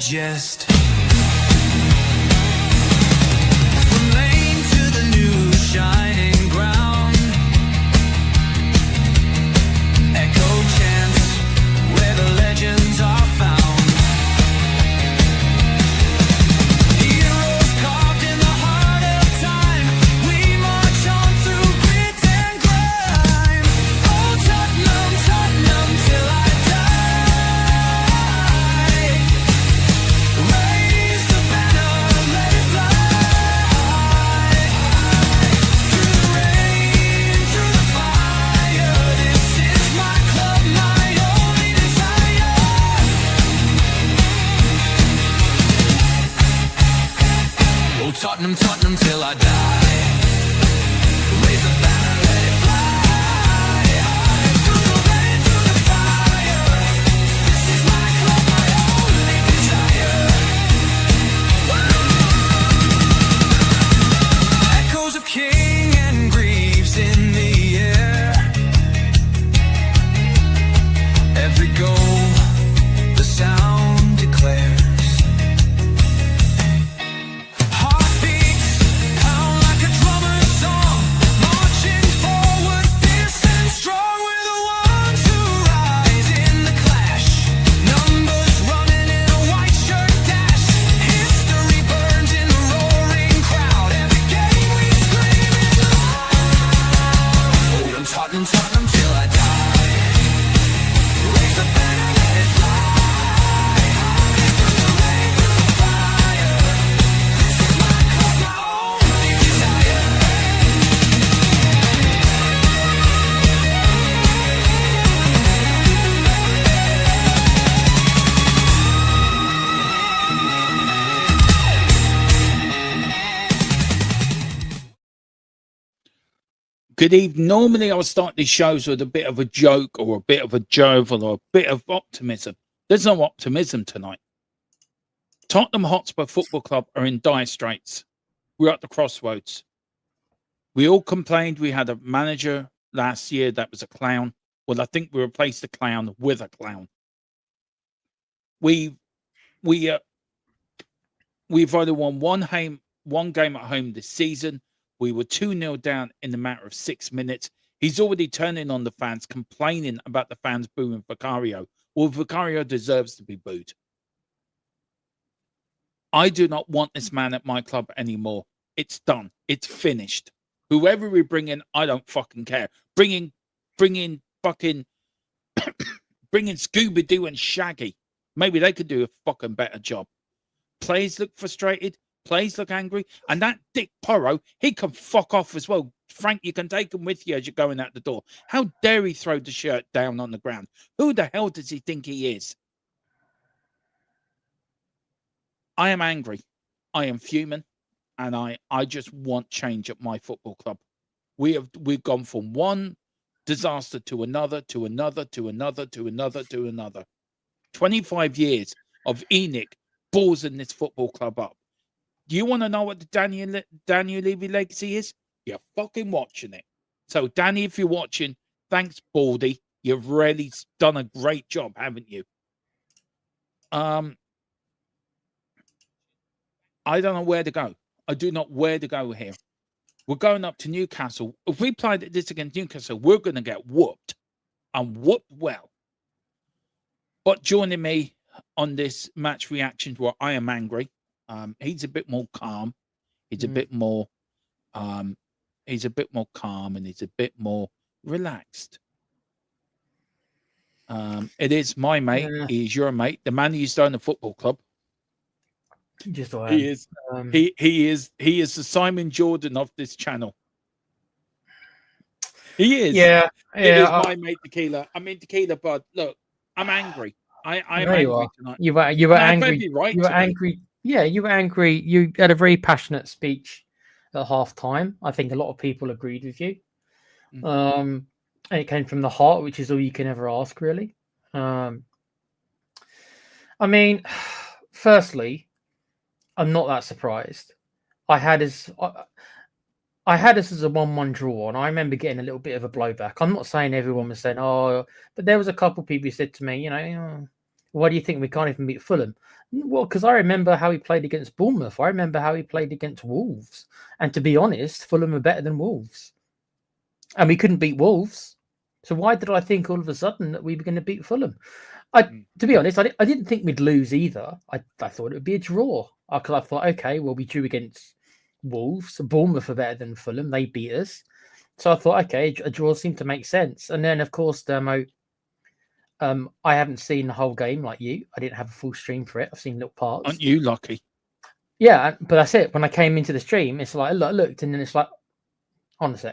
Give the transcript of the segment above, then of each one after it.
digest. From lane to the new shining ground, echo chants where the legends are found. Heroes carved in the heart of time, we march on through grit and grime. Oh Tottenham, Tottenham till I die. Raise the banner, let it fly. Through the rain, through the fire, this is my club, my only desire. Oh Tottenham, Tottenham till I die. Raise the banner, let it fly. Through the rain, through the fire, this is my club, my only desire. Echoes of King and Greaves in the air. Every goal, the sound declares. Heartbeats pound like a drummer's song, marching forward, fierce and strong. We're the ones who rise in the clash. Numbers running in a white shirt dash. History burns in the roaring crowd. Every game we scream it loud. Oh, I'm Tottenham, Tottenham till I die. Raise the banner, let it fly. Through the rain, through the fire, this is my club, my only desire. Good evening. Normally, I would start these shows with a bit of a joke or a bit of a jovial or a bit of optimism. There's no optimism tonight. Tottenham Hotspur Football Club are in dire straits. We're at the crossroads. We all complained we had a manager last year that was a clown. Well, I think we replaced the clown with a clown. We've only won one game at home this season. We were 2-0 down in the matter of 6 minutes. He's already turning on the fans, complaining about the fans booing Vicario. Well, Vicario deserves to be booed. I do not want this man at my club anymore. It's done. It's finished. Whoever we bring in, I don't fucking care. Bring in fucking bring in Scooby-Doo and Shaggy. Maybe they could do a fucking better job. Players look frustrated. Players look angry. And that Dick Porro, he can fuck off as well. Frank, you can take him with you as you're going out the door. How dare he throw the shirt down on the ground? Who the hell does he think he is? I am angry. I am fuming. And I just want change at my football club. We've gone from one disaster to another, to another, to another, to another, to another. 25 years of Enoch ballsing this football club up. Do you want to know what the Daniel Levy legacy is? You're fucking watching it. So, Danny, if you're watching, thanks, Baldy. You've really done a great job, haven't you? I don't know where to go. I do not where to go here. We're going up to Newcastle. If we played this against Newcastle, we're going to get whooped. And whooped well. But joining me on this match reaction where I am angry, he's a bit more calm. He's a bit more calm and he's a bit more relaxed. It is my mate. Yeah. He is your mate. The man who used to own the football club. Just he is. He is the Simon Jordan of this channel. He is. Yeah. It is my mate Tequila. I mean Tequila, but look, I'm angry. I'm angry tonight. You were angry. Right, you were angry. Yeah, you were angry. You had a very passionate speech at half-time. I think a lot of people agreed with you. And it came from the heart, which is all you can ever ask, really. I mean, firstly, I'm not that surprised. I had us as a 1-1 draw, and I remember getting a little bit of a blowback. I'm not saying everyone was saying, oh, but there was a couple of people who said to me, Why do you think we can't even beat Fulham? Well, because I remember how he played against Bournemouth. I remember how he played against Wolves. And to be honest, Fulham are better than Wolves. And we couldn't beat Wolves. So why did I think all of a sudden that we were going to beat Fulham? To be honest, I didn't think we'd lose either. I thought it would be a draw. Because I thought, okay, well, we drew against Wolves. Bournemouth are better than Fulham. They beat us. So I thought, okay, a draw seemed to make sense. And then, of course, Dermo, I haven't seen the whole game like you. I didn't have a full stream for it. I've seen little parts. Aren't you lucky? Yeah, but that's it. When I came into the stream, it's like, I looked, and then it's like, honestly,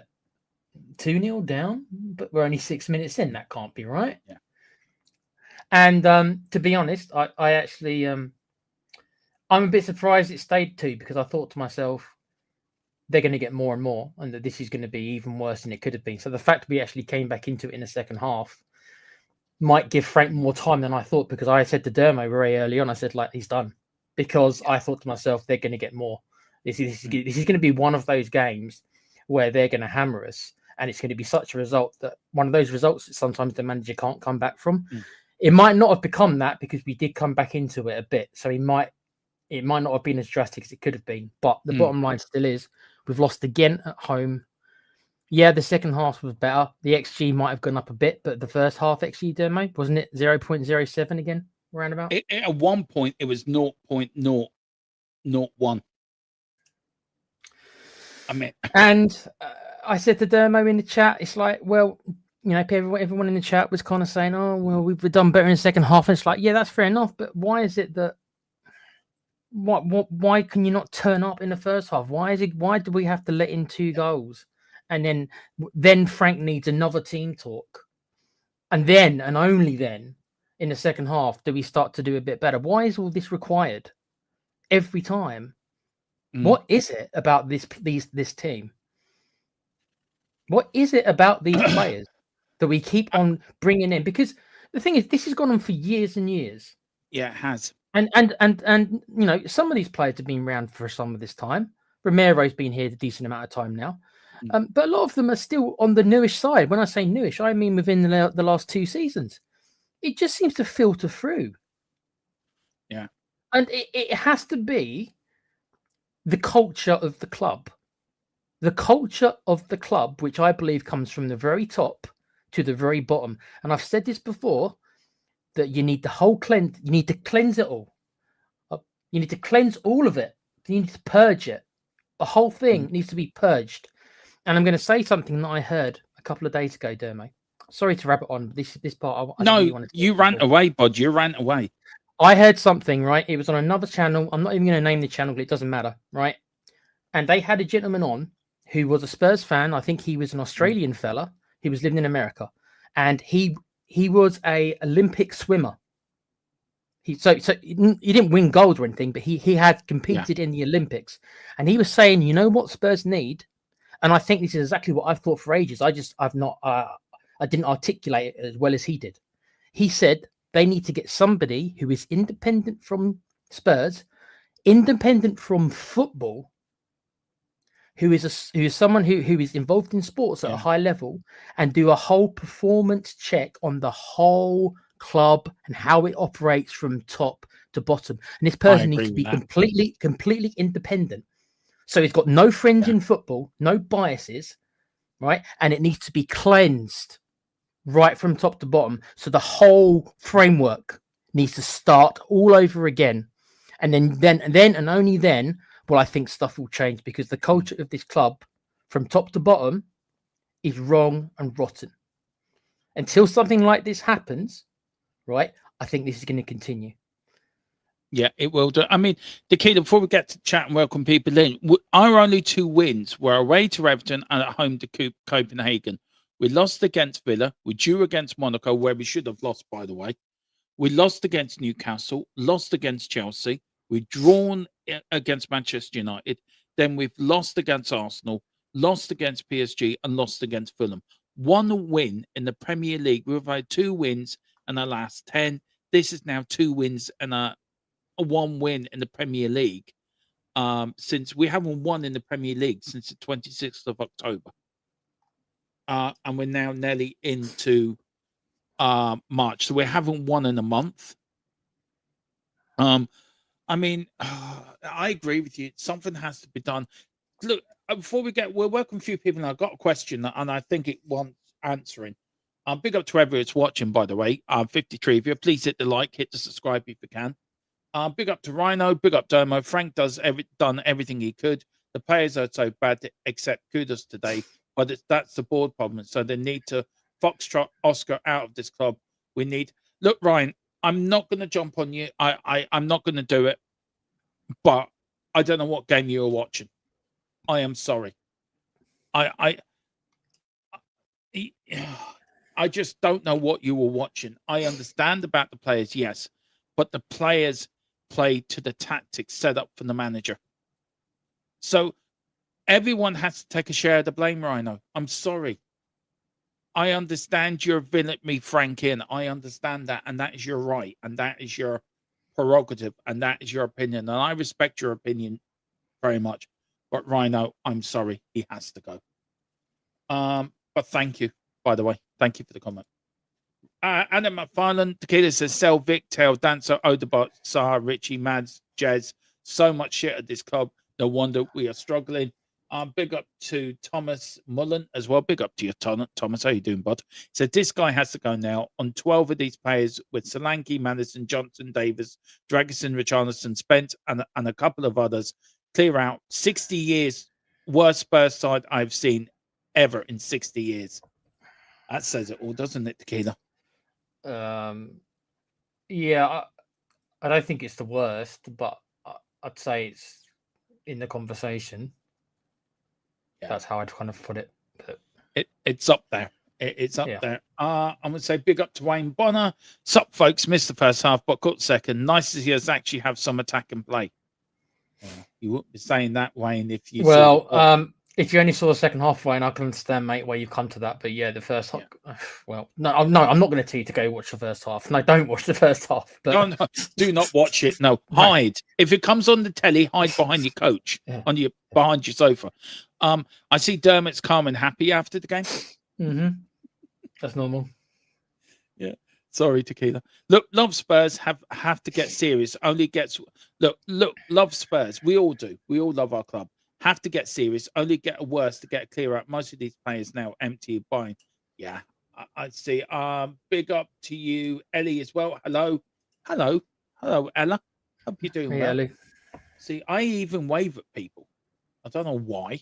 2-0 down, but we're only 6 minutes in. That can't be right. Yeah. And to be honest, I actually, I'm a bit surprised it stayed 2 because I thought to myself, they're going to get more and more, and that this is going to be even worse than it could have been. So the fact we actually came back into it in the second half might give Frank more time than I thought, because I said to Dermo very early on, I said, like, he's done, because I thought to myself, they're going to get more. This is going to be one of those games where they're going to hammer us, and it's going to be such a result that one of those results that sometimes the manager can't come back from. It might not have become that because we did come back into it a bit, so it might not have been as drastic as it could have been. But the bottom line still is we've lost again at home. Yeah, the second half was better. The XG might have gone up a bit, but the first half XG, Dermo, wasn't it 0.07 again, roundabout? At one point, it was 0.001. I mean, and I said to Dermo in the chat, it's like, well, you know, everyone in the chat was kind of saying, oh, well, we've done better in the second half. And it's like, yeah, that's fair enough. But why is it that why can you not turn up in the first half? Why do we have to let in 2 goals? And then Frank needs another team talk. And then, and only then, in the second half, do we start to do a bit better? Why is all this required every time? What is it about this team? What is it about these players that we keep on bringing in? Because the thing is, this has gone on for years and years. Yeah, it has. And you know, some of these players have been around for some of this time. Romero's been here a decent amount of time now. But a lot of them are still on the newish side. When I say newish, I mean within the last 2 seasons. It just seems to filter through. Yeah. And it has to be the culture of the club. The culture of the club, which I believe comes from the very top to the very bottom. And I've said this before, that you need the whole cleanse. You need to cleanse it all. You need to cleanse all of it. You need to purge it. The whole thing needs to be purged. And I'm going to say something that I heard a couple of days ago, Dermo. Sorry to wrap it on, but this part I really wanted to you rant away, bud. You rant away. I heard something, right? It was on another channel. I'm not even going to name the channel, but it doesn't matter, right? And they had a gentleman on who was a Spurs fan. I think he was an Australian fella. He was living in America. And he was a Olympic swimmer. He didn't win gold or anything, but he had competed in the Olympics. And he was saying, you know what Spurs need? And I think this is exactly what I've thought for ages. I didn't articulate it as well as he did. He said they need to get somebody who is independent from Spurs, independent from football, who is someone who is involved in sports at a high level, and do a whole performance check on the whole club and how it operates from top to bottom. And this person needs to be completely independent. So he's got no fringe in football, no biases, right? And it needs to be cleansed right from top to bottom. So the whole framework needs to start all over again. And then and only then will I think stuff will change, because the culture of this club from top to bottom is wrong and rotten. Until something like this happens, right, I think this is going to continue. Yeah, it will do. I mean, the key, before we get to chat and welcome people in, our only 2 wins were away to Everton and at home to Copenhagen. We lost against Villa. We drew against Monaco, where we should have lost, by the way. We lost against Newcastle, lost against Chelsea. We've drawn against Manchester United. Then we've lost against Arsenal, lost against PSG, and lost against Fulham. 1 win in the Premier League. We've had 2 wins in the last 10. This is now 2 wins and a 1 win in the Premier League, since we haven't won in the Premier League since the 26th of October. And we're now nearly into March. So we haven't won in a month. I mean, I agree with you. Something has to be done. Look, before we're welcome a few people, and I've got a question, and I think it wants answering. Big up to whoever it's watching, by the way. 53 of you. Please hit the like, hit the subscribe if you can. Big up to Rhino, big up Dermo. Frank done everything he could. The players are so bad to accept kudos today, but that's the board problem. So they need to foxtrot Oscar out of this club. We need. Look, Ryan, I'm not going to jump on you. I'm not going to do it. But I don't know what game you were watching. I am sorry. I just don't know what you were watching. I understand about the players, yes, but the players play to the tactics set up for the manager. So everyone has to take a share of the blame, Rhino. I'm sorry. I understand you're villain me, Frank, in. I understand that, and that is your right, and that is your prerogative, and that is your opinion, and I respect your opinion very much. But Rhino, I'm sorry, he has to go. But thank you, by the way. Thank you for the comment. Adam McFarlane, Tequila says, Sell Vic, Tail, Dancer, Odebot, Sahar, Richie, Mads, Jez. So much shit at this club. No wonder we are struggling. Big up to Thomas Mullen as well. Big up to you, Thomas. How you doing, bud? So this guy has to go now. On 12 of these players with Solanke, Madison, Johnson, Davis, Dragerson, Richarlison, Spence, and a couple of others. Clear out. 60 years. Worst Spurs side I've seen ever in 60 years. That says it all, doesn't it, Tequila? Yeah, I don't think it's the worst, but I'd say it's in the conversation. Yeah. That's how I'd kind of put it. But it's up there. It's up there. I'm going to say big up to Wayne Bonner. Sup, folks. Missed the first half, but got second. Nice to see us actually have some attack and play. You wouldn't be saying that, Wayne, if you if you only saw the second half, Wayne, I can understand, mate, where you've come to that. But yeah, the first half. Well, no, I'm not going to tell you to go watch the first half. No, don't watch the first half. But... No, do not watch it. No, hide. If it comes on the telly, hide behind your coach, behind your sofa. I see Dermot's calm and happy after the game. Mm-hmm. That's normal. Yeah. Sorry, Tequila. Look, love Spurs have to get serious. Only gets look, love Spurs. We all do. We all love our club. Have to get serious. Only get worse to get clear out. Most of these players now empty buying. Yeah, I see. Big up to you, Ellie, as well. Hello, Ella. Hope you're doing well. Ellie. See, I even wave at people. I don't know why.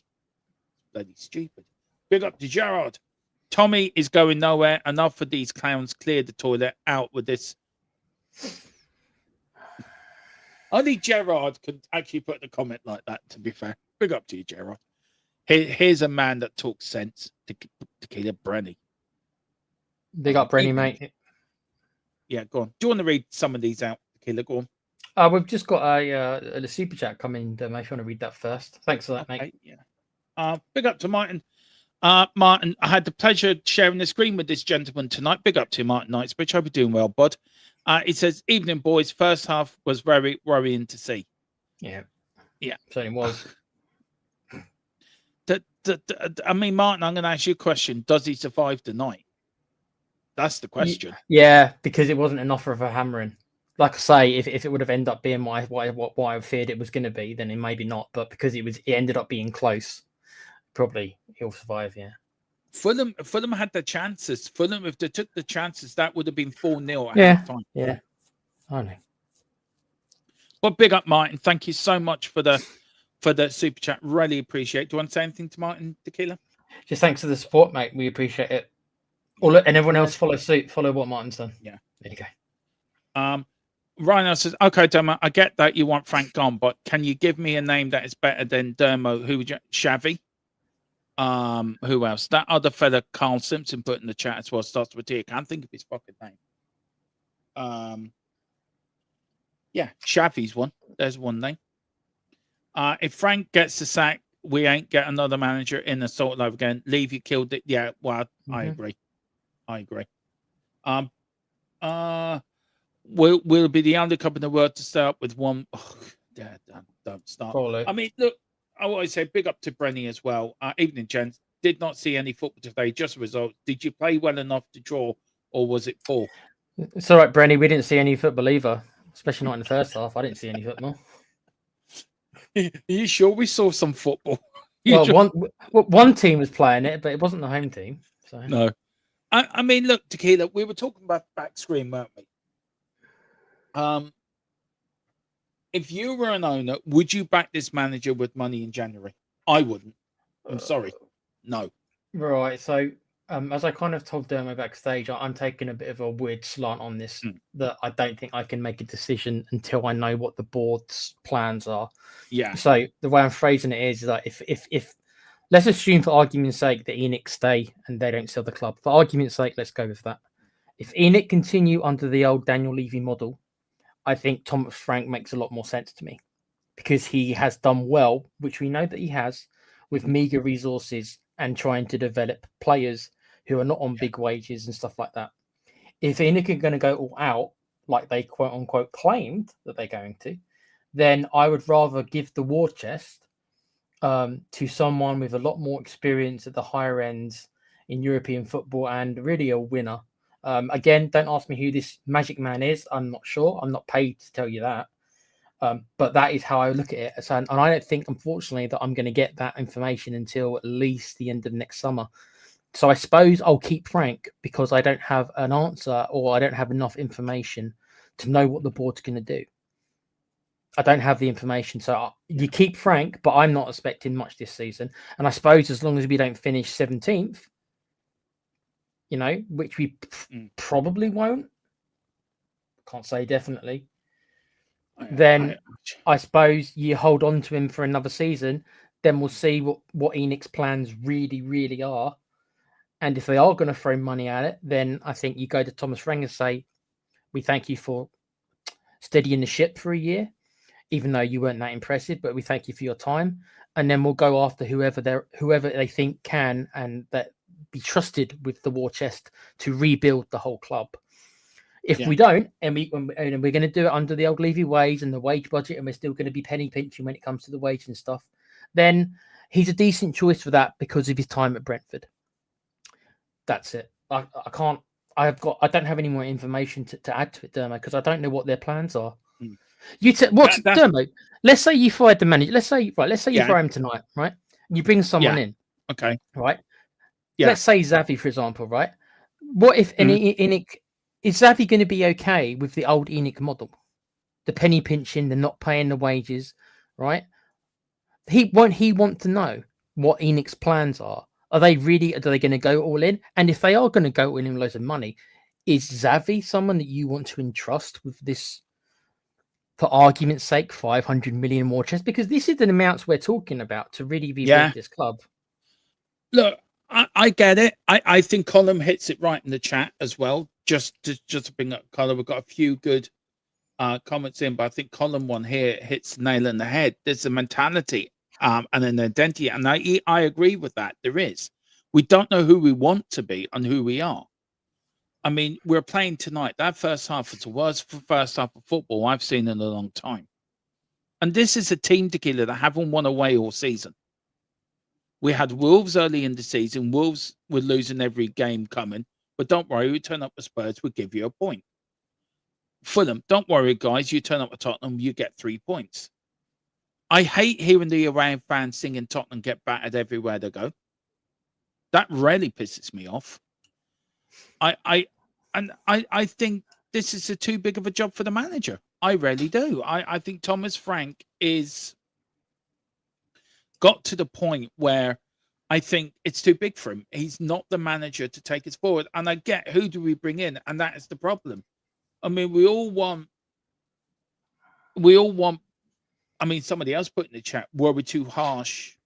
Bloody stupid. Big up to Gerard. Tommy is going nowhere. Enough for these clowns. Clear the toilet. Out with this. Only Gerard could actually put the comment like that, to be fair. Big up to you, Gerard. Here's a man that talks sense. Tequila Brenny. Big up, Brenny, mate. Yeah, go on. Do you want to read some of these out, Tequila? Go on. We've just got a super chat coming. If you want to read that first. Thanks for that, mate. Yeah. Big up to Martin. Martin, I had the pleasure of sharing the screen with this gentleman tonight. Big up to Martin Knightsbridge. Hope you're doing well, bud. He says, evening, boys. First half was very worrying to see. Yeah. Yeah. Certainly was. I mean, Martin, I'm going to ask you a question. Does he survive the night? That's the question. Yeah, because it wasn't enough of a hammering. Like I say, if it would have ended up being what I feared it was going to be, then it maybe not. But because it ended up being close, probably he'll survive. Yeah. Fulham had the chances. Fulham, if they took the chances, that would have been 4-0 at halftime. Yeah. I know. Well, big up, Martin. Thank you so much for the super chat. Really appreciate it. Do you want to say anything to Martin, Tequila? Just thanks for the support, mate. We appreciate it. And everyone else follow suit. Follow what Martin's done. Yeah. There you go. Rhino says, okay, Dermo, I get that you want Frank gone, but can you give me a name that is better than Dermo? Who would you? Xavi? Who else? That other fella, Carl Simpson, put in the chat as well. Starts with T. I can't think of his fucking name. Yeah, Xavi's one. There's one name. If Frank gets the sack, we ain't get another manager in the salt life again. Leave you killed it. Yeah, well, I agree. We'll be the only club in the world to start with one. Oh, yeah, don't start. Probably. I mean, look, I always say big up to Brenny as well. Evening, gents. Did not see any football today, just results. Did you play well enough to draw, or was it poor? It's all right, Brenny. We didn't see any football either. especially not in the first half. I didn't see any football. Are you sure we saw some football? Well, one team was playing it, but it wasn't the home team. So No. I mean, look, Tequila, we were talking about back screen, weren't we? If you were an owner, would you back this manager with money in January? I wouldn't. I'm sorry. No. Right. So as I kind of told Dermo backstage, I'm taking a bit of a weird slant on this. That I don't think I can make a decision until I know what the board's plans are. Yeah. So the way I'm phrasing it is that if let's assume for argument's sake that Enoch stay and they don't sell the club. For argument's sake, let's go with that. If Enoch continue under the old Daniel Levy model, I think Thomas Frank makes a lot more sense to me because he has done well, which we know that he has, with meager resources and trying to develop players who are not on big wages and stuff like that. If Enoch are going to go all out, like they quote unquote claimed that they're going to, then I would rather give the war chest to someone with a lot more experience at the higher ends in European football and really a winner. Again, don't ask me who this magic man is. I'm not sure. I'm not paid to tell you that. But that is how I look at it. So, and I don't think, unfortunately, that I'm going to get that information until at least the end of next summer. So I suppose I'll keep Frank because I don't have an answer or I don't have enough information to know what the board's going to do. I don't have the information. So you keep Frank, but I'm not expecting much this season. And I suppose as long as we don't finish 17th, you know, which we probably won't, can't say definitely, then I suppose you hold on to him for another season. Then we'll see what Enoch's plans really, really are. And if they are going to throw money at it, then I think you go to Thomas Frank and say, we thank you for steadying the ship for a year, even though you weren't that impressive, but we thank you for your time. And then we'll go after whoever they think can and that be trusted with the war chest to rebuild the whole club. If we don't, and we're going to do it under the old Levy ways and the wage budget, and we're still going to be penny pinching when it comes to the wage and stuff, then he's a decent choice for that because of his time at Brentford. That's it. I don't have any more information to add to it, Dermo, because I don't know what their plans are. Dermo? Let's say you fired the manager. Let's say you fire him tonight, right? You bring someone in, okay, right? Yeah. Let's say Xavi, for example, right? What if Enoch is Xavi going to be okay with the old Enoch model, the penny pinching, the not paying the wages, right? He want to know what Enoch's plans are. Are they going to go all in? And if they are going to go all in with loads of money, is Xavi someone that you want to entrust with this, for argument's sake, 500 million more chest? Because this is the amounts we're talking about to really rebuild this club. Look, I get it. I think Colin hits it right in the chat as well. Just to bring up Colin, we've got a few good comments in, but I think Colin one here hits the nail on the head. There's a mentality and an identity, and I agree with that. There is. We don't know who we want to be and who we are. I mean, we're playing tonight. That first half is the worst first half of football I've seen in a long time. And this is a team, Tequila, that haven't won away all season. We had Wolves early in the season. Wolves were losing every game coming. But don't worry, we turn up with Spurs, we'll give you a point. Fulham, don't worry, guys. You turn up with Tottenham, you get 3 points. I hate hearing the away fans singing Tottenham get battered everywhere they go. That really pisses me off. I think this is too big of a job for the manager. I really do. I think Thomas Frank is got to the point where I think it's too big for him. He's not the manager to take us forward. And I get, who do we bring in? And that is the problem. I mean, we all want, I mean, somebody else put in the chat, were we too harsh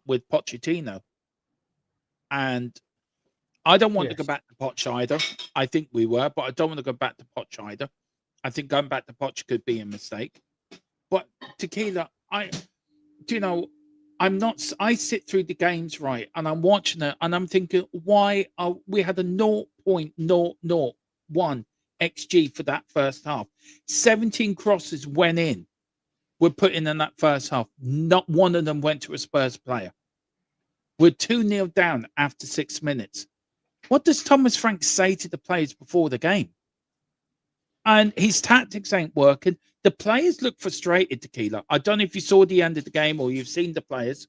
with Pochettino? And I don't want to go back to Poch either. I think we were, but I don't want to go back to Poch either. I think going back to Poch could be a mistake. But Tequila, I sit through the games, right, and I'm watching it, and I'm thinking, why we had a 0.001 XG for that first half. 17 crosses went in. Were put in that first half. Not one of them went to a Spurs player. We're 2-0 down after 6 minutes. What does Thomas Frank say to the players before the game? and his tactics ain't working. The players look frustrated, Tequila. I don't know if you saw the end of the game or you've seen the players.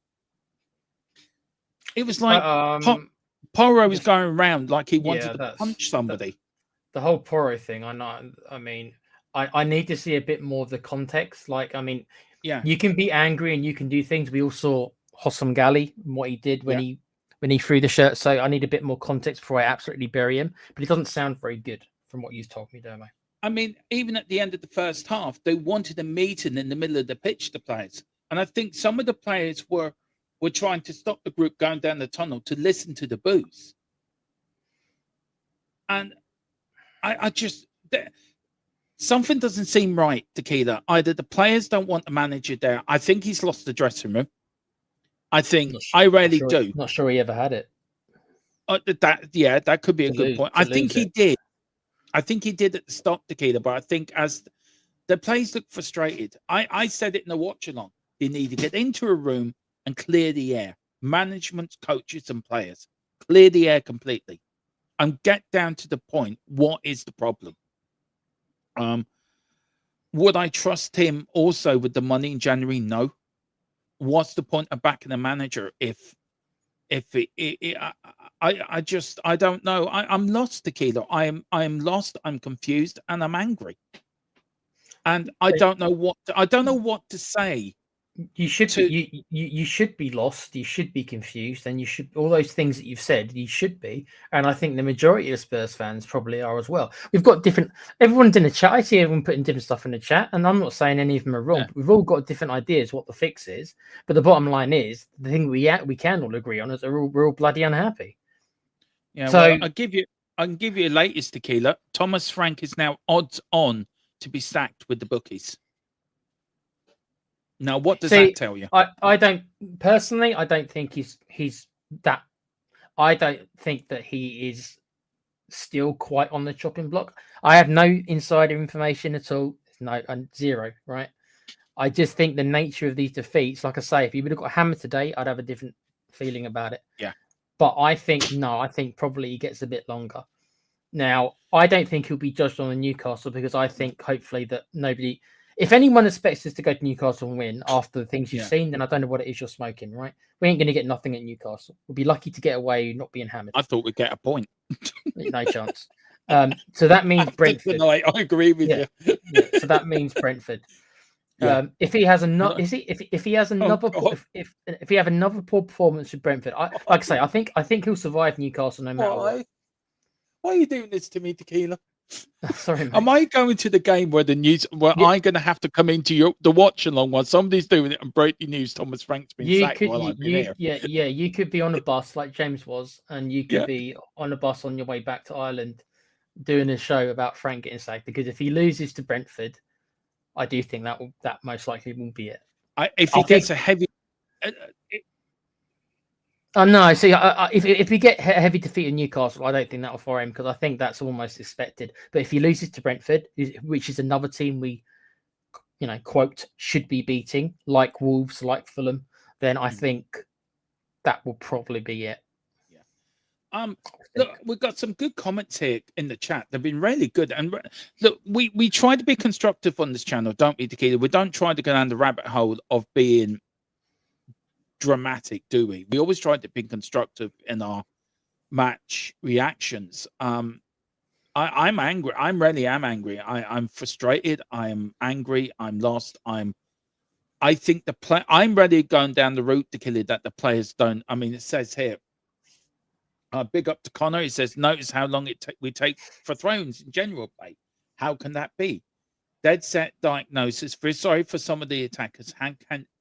It was like Porro was going around like he wanted to punch somebody. The whole Porro thing, I know. I mean, I need to see a bit more of the context. Like, I mean, you can be angry and you can do things. We all saw Hossam Ghali and what he did when he threw the shirt. So I need a bit more context before I absolutely bury him. But it doesn't sound very good from what you've told me, Dermo. I mean, even at the end of the first half, they wanted a meeting in the middle of the pitch, the players. And I think some of the players were trying to stop the group going down the tunnel to listen to the boos. And I just... something doesn't seem right, Tequila. Either the players don't want the manager there. I think he's lost the dressing room. I think... I really do. Not sure he ever had it. That could be a good point. I think he did. I think he did at the start, Tequila, but I think as the players look frustrated, I said it in the watch along. They need to get into a room and clear the air. Management, coaches, and players. Clear the air completely. And get down to the point. What is the problem? Would I trust him also with the money in January? No. What's the point of backing a manager if I don't know. I'm lost, Tequila. I am lost. I'm confused, and I'm angry. And I don't know what to say. You should you should be lost. You should be confused, and you should all those things that you've said. You should be, and I think the majority of Spurs fans probably are as well. We've got different. Everyone's in the chat. I see everyone putting different stuff in the chat, and I'm not saying any of them are wrong. But we've all got different ideas what the fix is. But the bottom line is the thing we can all agree on is we're all bloody unhappy. Yeah. So I can give you a latest, Tequila. Thomas Frank is now odds on to be sacked with the bookies. Now, what does that tell you? I don't personally. I don't think he's that. I don't think that he is still quite on the chopping block. I have no insider information at all. No, and zero. Right. I just think the nature of these defeats. Like I say, if he would have got hammered today, I'd have a different feeling about it. Yeah. But I think no. I think probably he gets a bit longer. Now, I don't think he'll be judged on the Newcastle because I think hopefully that nobody. If anyone expects us to go to Newcastle and win after the things you've seen, then I don't know what it is you're smoking, right? We ain't going to get nothing at Newcastle. We'll be lucky to get away not being hammered. I thought we'd get a point. No chance. So that means Brentford. I agree with you. So that means Brentford. If he has another, if he has another, if he have another poor performance with Brentford, like I say, I think he'll survive Newcastle no matter what. Why are you doing this to me, Tequila? Sorry, mate. Am I going to the game where I'm going to have to come into the watch along while somebody's doing it and break the news? Thomas Frank's been sacked while I've been here. Yeah. You could be on a bus like James was, and you could be on a bus on your way back to Ireland doing a show about Frank getting sacked. Because if he loses to Brentford, I do think that most likely will be it. If he gets a heavy. No, see, if we get a heavy defeat in Newcastle, I don't think that'll fire him because I think that's almost expected. But if he loses to Brentford, which is another team we, quote, should be beating, like Wolves, like Fulham, then I think that will probably be it. Yeah. Look, we've got some good comments here in the chat. They've been really good. And look, we try to be constructive on this channel, don't we, Tequila? We don't try to go down the rabbit hole of being dramatic, do we? We always try to be constructive in our match reactions. I'm angry. I really am angry. I'm frustrated. I am angry. I'm lost. I think I'm ready going down the route to kill it that the players don't. I mean, it says here, big up to Connor. He says, notice how long we take for thrones in general play. How can that be? Dead set diagnosis. Very sorry for some of the attackers.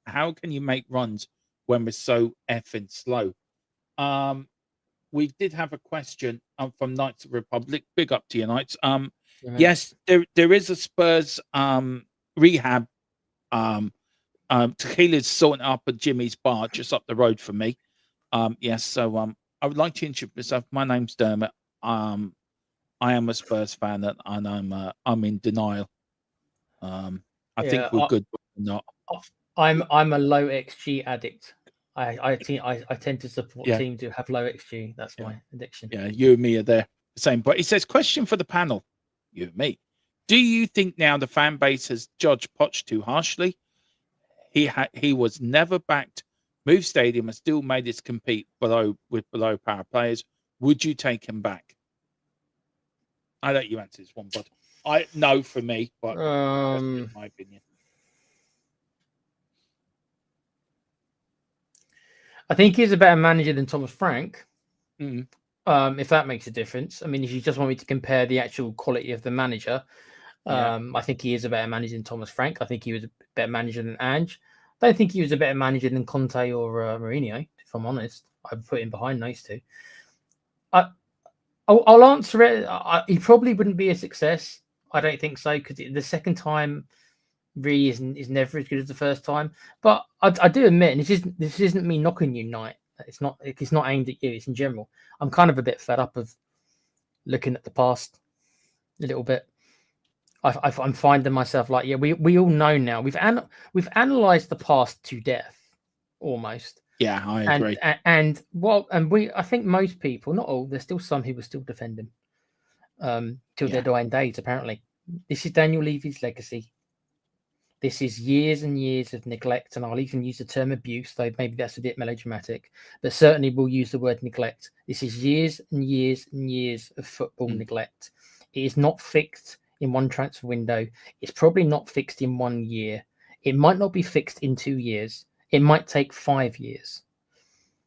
How can you make runs when we're so effing slow? We did have a question from Knights of the Republic. Big up to you, Knights. Yes, there is a Spurs rehab. Tequila's sorting up at Jimmy's bar just up the road from me. Yes, so I would like to introduce myself. My name's Dermot. I am a Spurs fan, and I'm in denial. I think we're good, but we're not. I'm a low XG addict. I tend to support teams who have low XG. That's my addiction. Yeah, you and me are there. Same point. He says, question for the panel. You and me. Do you think now the fan base has judged Poch too harshly? He was never backed. Moved stadium and still made us compete with below power players. Would you take him back? I let you answer this one, but no for me, but that's just my opinion. I think he's a better manager than Thomas Frank. Mm. If that makes a difference. I mean, if you just want me to compare the actual quality of the manager, I think he is a better manager than Thomas Frank. I think he was a better manager than Ange. I don't think he was a better manager than Conte or Mourinho, if I'm honest. I'd put him behind those two. I'll answer it. He probably wouldn't be a success. I don't think so, because the second time really is never as good as the first time. But I do admit, and this isn't me knocking you, Knight. It's not aimed at you. It's in general. I'm kind of a bit fed up of looking at the past a little bit. I'm finding myself like, yeah, we all know now. We've analysed the past to death, almost. Yeah, I agree. I think most people, not all, there's still some who will still defend him till their dying days. Apparently, this is Daniel Levy's legacy. This is years and years of neglect, and I'll even use the term abuse, though maybe that's a bit melodramatic, but certainly we'll use the word neglect. This is years and years and years of football neglect. It is not fixed in one transfer window. It's probably not fixed in 1 year. It might not be fixed in 2 years. It might take 5 years.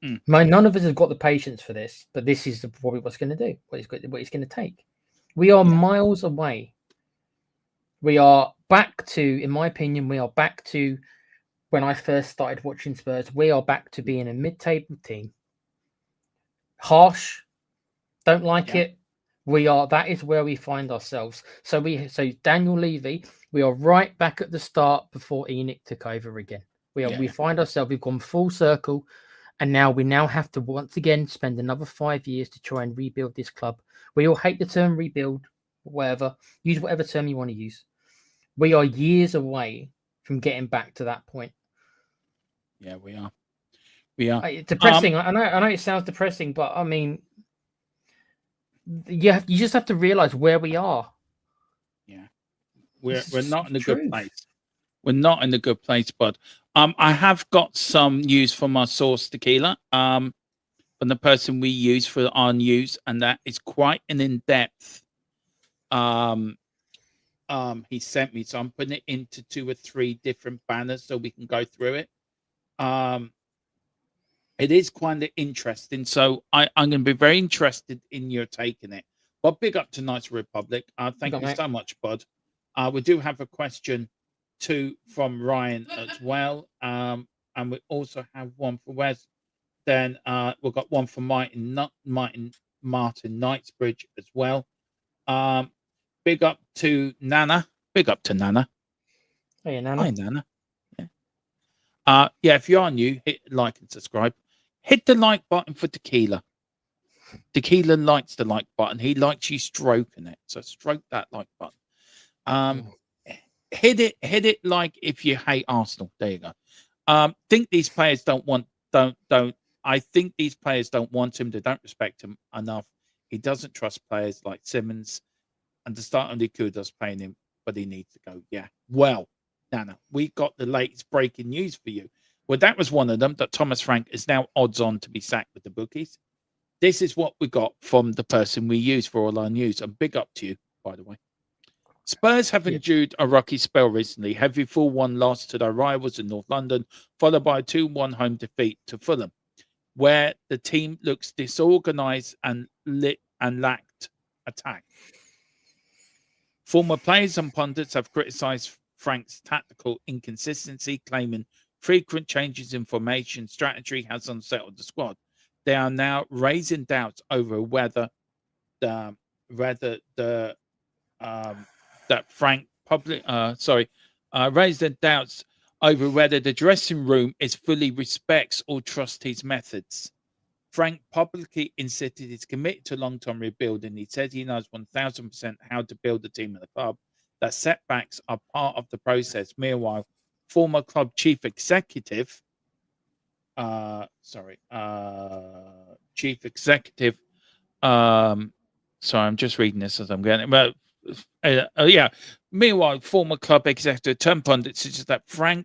None of us have got the patience for this, but this is probably what's going to do, what it's going to take. We are miles away. We are back to, in my opinion, we are back to when I first started watching Spurs. We are back to being a mid-table team. Harsh, don't like it. That is where we find ourselves. So Daniel Levy, we are right back at the start before Enoch took over again. We find ourselves, we've gone full circle, and now we have to once again spend another 5 years to try and rebuild this club. We all hate the term rebuild, whatever. Use whatever term you want to use. We are years away from getting back to that point. Yeah, we are. It's depressing. I know it sounds depressing, but I mean, you just have to realize where we are. Yeah, we're not in a good place. We're not in a good place, bud. I have got some news from our source Tequila, from the person we use for our news, and that is quite an in-depth. He sent me, so I'm putting it into 2 or 3 different banners so we can go through it. It is kind of interesting, so I'm going to be very interested in your take on it. But big up to Knights Republic. Thank you so much, bud. We do have a question too from Ryan as well, and we also have one for Wes. Then we've got one from Martin Knightsbridge as well. Big up to Nana. Big up to Nana. Hey, Nana. Hi, Nana. Yeah. If you are new, hit like and subscribe. Hit the like button for Tequila. Tequila likes the like button. He likes you stroking it. So stroke that like button. Hit it like if you hate Arsenal. There you go. Think these players I think these players don't want him. They don't respect him enough. He doesn't trust players like Simmons. And the start of the coup does paying him, but he needs to go. Yeah. Well, Nana, we got the latest breaking news for you. Well, that was one of them, that Thomas Frank is now odds on to be sacked with the bookies. This is what we got from the person we use for all our news. And big up to you, by the way. Spurs have endured a rocky spell recently. Heavy 4-1 loss to their rivals in North London, followed by a 2-1 home defeat to Fulham, where the team looks disorganised and lacked attack. Former players and pundits have criticised Frank's tactical inconsistency, claiming frequent changes in formation strategy has unsettled the squad. They are now raising doubts over whether that Frank raising doubts over whether the dressing room is fully respects or trusts his methods. Frank publicly insisted he's committed to long-term rebuilding. He said he knows 1,000% how to build a team at the club, that setbacks are part of the process. Meanwhile, former club chief executive, sorry, I'm just reading this as I'm getting it. But Yeah. Meanwhile, former club executive turned pundit suggests that for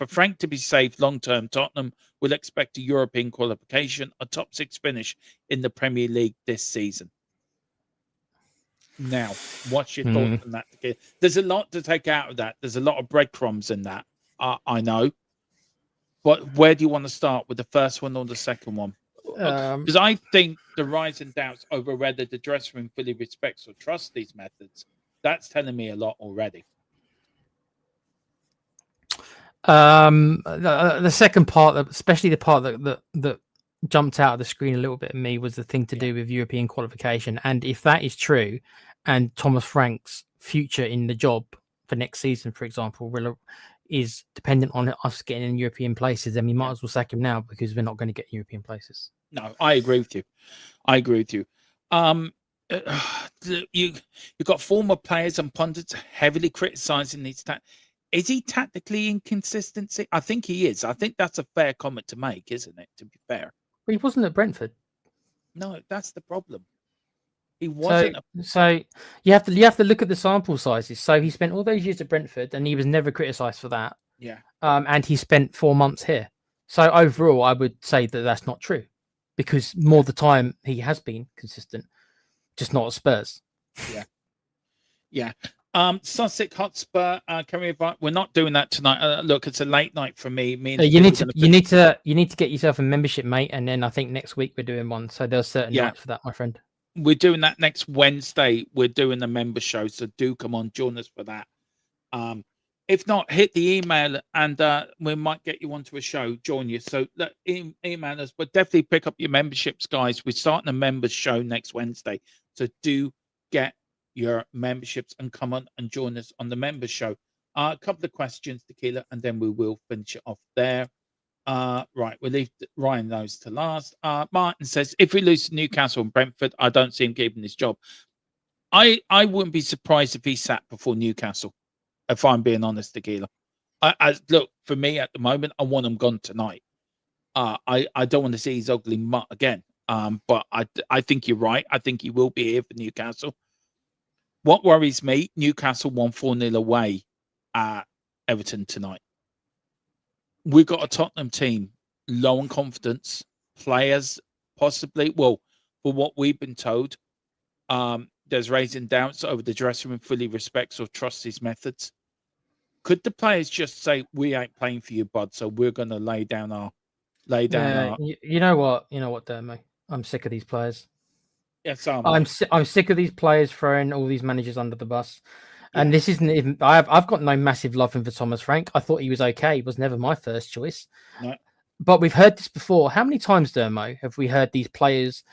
Frank to be safe long term, Tottenham will expect a European qualification, a top 6 finish in the Premier League this season. Now, what's your thoughts on that? There's a lot to take out of that. There's a lot of breadcrumbs in that. I know. But where do you want to start, with the first one or the second one? Because I think the rising doubts over whether the dressing room fully respects or trusts these methods, that's telling me a lot already. The second part, especially the part that jumped out of the screen a little bit at me, was the thing to do with European qualification. And if that is true, and Thomas Frank's future in the job for next season, for example, is dependent on us getting in European places, then we might as well sack him now, because we're not going to get European places. No, I agree with you. You've got former players and pundits heavily criticising these. Is he tactically inconsistent? I think he is. I think that's a fair comment to make, isn't it? To be fair, but he wasn't at Brentford. No, that's the problem. He wasn't. So you have to look at the sample sizes. So he spent all those years at Brentford, and he was never criticised for that. Yeah. And he spent 4 months here. So overall, I would say that that's not true, because more of the time he has been consistent, just not at Spurs. Yeah. Sussex Hotspur. Can we invite? We're not doing that tonight. Look, it's a late night for me. You need to get yourself a membership, mate. And then I think next week we're doing one. So there's certain nights for that, my friend. We're doing that next Wednesday. We're doing the member show, so do come on, join us for that. If not, hit the email, and we might get you onto a show, join you. So email us, but definitely pick up your memberships, guys. We're starting a members show next Wednesday, so do get your memberships and come on and join us on the members show. A couple of questions, Tequila, and then we will finish it off there. Right, we'll leave Ryan those to last. Martin says, if we lose to Newcastle and Brentford, I don't see him keeping his job. I wouldn't be surprised if he sat before Newcastle, if I'm being honest, Tequila. Look, for me at the moment, I want him gone tonight. I don't want to see his ugly mutt again. But I think you're right. I think he will be here for Newcastle. What worries me, Newcastle won 4-0 away at Everton tonight. We've got a Tottenham team low on confidence, players possibly, well, for what we've been told, there's raising doubts over the dressing room fully respects or trusts his methods. Could the players just say, we ain't playing for you, bud, so we're going to lay down our... You know what, Dermo? I'm sick of these players. Yes, I'm sick of these players throwing all these managers under the bus. And this isn't even... I've got no massive love for Thomas Frank. I thought he was okay. He was never my first choice. No. But we've heard this before. How many times, Dermo, have we heard these players...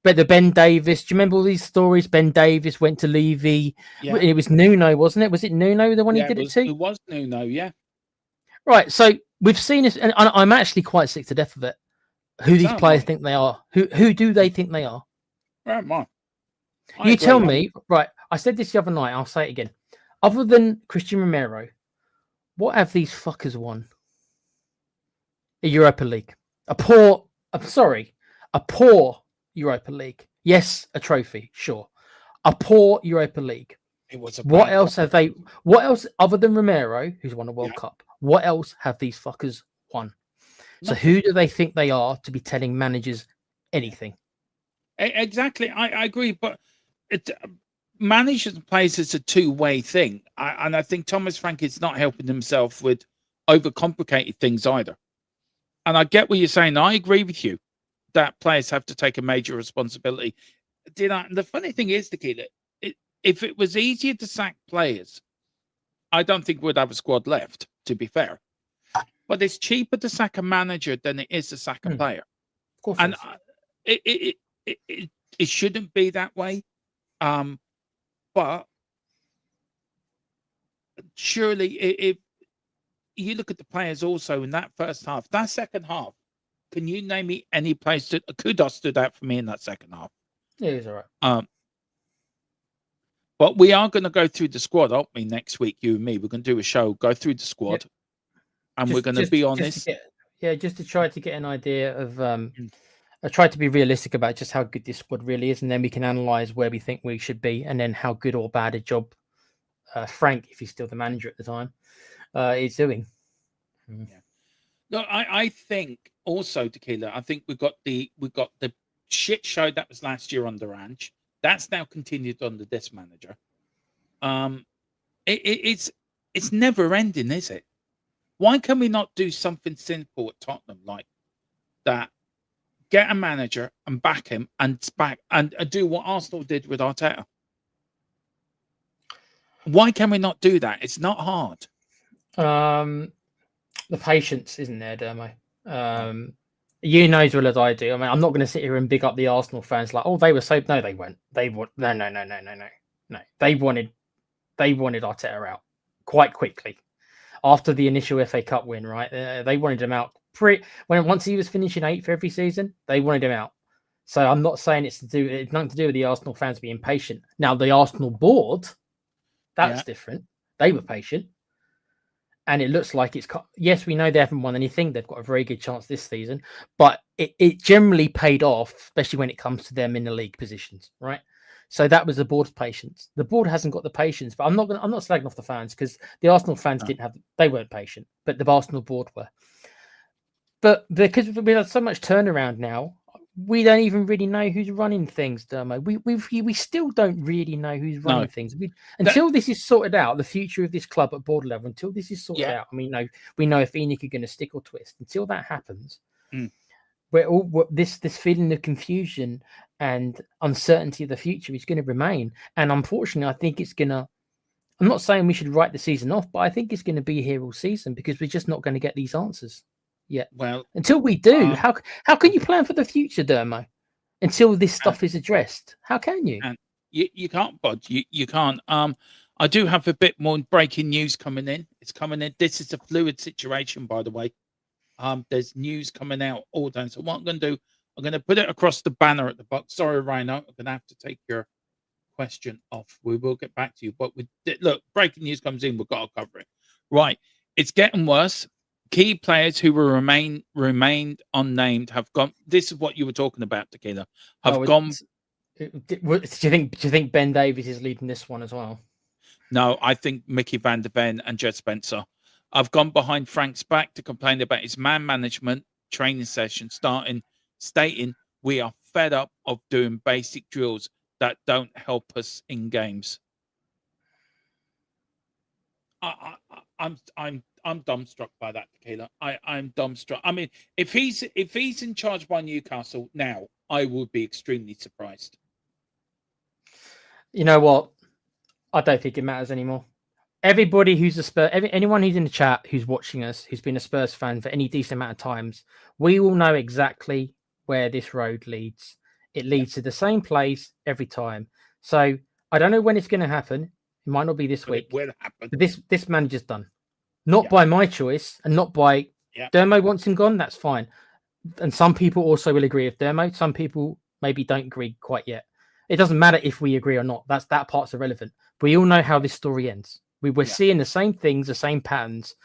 But the Ben Davis, do you remember all these stories? Ben Davis went to Levy. Yeah. It was Nuno, wasn't it? Was it Nuno the one he did it to? It was Nuno, yeah. Right, so we've seen this, and I'm actually quite sick to death of it. Who these players think they are? Who do they think they are? Right, man. You tell me, right, I said this the other night, I'll say it again. Other than Christian Romero, what have these fuckers won? A Europa League. A poor Europa League. Yes, a trophy, sure. A poor Europa League. It was a what else have they? What else other than Romero, who's won a World Cup? What else have these fuckers won? So who do they think they are to be telling managers anything? Exactly, I agree, but managers and players is a two-way thing, and I think Thomas Frank is not helping himself with overcomplicated things either. And I get what you're saying. I agree with you that players have to take a major responsibility. The funny thing is, Tequila, if it was easier to sack players, I don't think we'd have a squad left, to be fair. But it's cheaper to sack a manager than it is to sack a player. Of course, and it shouldn't be that way. But surely, if you look at the players also in that first half, that second half, can you name me any players that Kudos stood out for me in that second half? Yeah, he's all right. But we are going to go through the squad, aren't we, next week, you and me? We're going to do a show, go through the squad, and we're going to be honest. Just to try to get an idea of I tried to be realistic about just how good this squad really is, and then we can analyze where we think we should be, and then how good or bad a job Frank, if he's still the manager at the time, is doing. Yeah. No, I think also, Tequila, I think we got the shit show that was last year under Ange. That's now continued under this manager. It's never ending, is it? Why can we not do something simple at Tottenham like that? Get a manager and back him and do what Arsenal did with Arteta. Why can we not do that? It's not hard. The patience isn't there, Dermo. You know as well as I do. I mean, I'm not going to sit here and big up the Arsenal fans like, oh, they were so. No, they weren't. They would. No. They wanted Arteta out quite quickly after the initial FA Cup win. Right, they wanted him out. Once he was finishing 8th every season, they wanted him out. So I'm not saying it's nothing to do with the Arsenal fans being patient. Now the Arsenal board, that's different. They were patient. And it looks like yes, we know they haven't won anything. They've got a very good chance this season, but it generally paid off, especially when it comes to them in the league positions, right? So that was the board's patience. The board hasn't got the patience, but I'm not slagging off the fans because the Arsenal fans they weren't patient, but the Arsenal board were. But because we have so much turnaround now, we don't even really know who's running things, Dermo. We still don't really know who's running things. Until this is sorted out, the future of this club at board level, until this is sorted out, I mean, we know if ENIC are going to stick or twist. Until that happens, this feeling of confusion and uncertainty of the future is going to remain. And unfortunately, I think it's going to. I'm not saying we should write the season off, but I think it's going to be here all season because we're just not going to get these answers. Yeah. Well, until we do, how can you plan for the future, Dermo? Until this stuff is addressed, how can you? And you can't, Bud. You can't. I do have a bit more breaking news coming in. It's coming in. This is a fluid situation, by the way. There's news coming out all day. So what I'm going to do, I'm going to put it across the banner at the box. Sorry, Rhino, I'm going to have to take your question off. We will get back to you. But look, breaking news comes in. We've got to cover it. Right. It's getting worse. Key players who were remained unnamed have gone. This is what you were talking about, Tequila. Gone. Do you think Ben Davies is leading this one as well? No, I think Mickey van der Ven and Jed Spencer. I've gone behind Frank's back to complain about his man management training session, stating we are fed up of doing basic drills that don't help us in games. I'm dumbstruck by that, Tequila. I'm dumbstruck. I mean, if he's in charge by Newcastle now, I would be extremely surprised. You know what? I don't think it matters anymore. Everybody who's a Spurs, anyone who's in the chat who's watching us, who's been a Spurs fan for any decent amount of times, we all know exactly where this road leads. It leads to the same place every time. So I don't know when it's going to happen. It might not be this week. It will happen. But this manager's done. Not by my choice and not by Dermo wants him gone. That's fine. And some people also will agree with Dermo. Some people maybe don't agree quite yet. It doesn't matter if we agree or not. That part's irrelevant. We all know how this story ends. We're seeing the same things, the same patterns.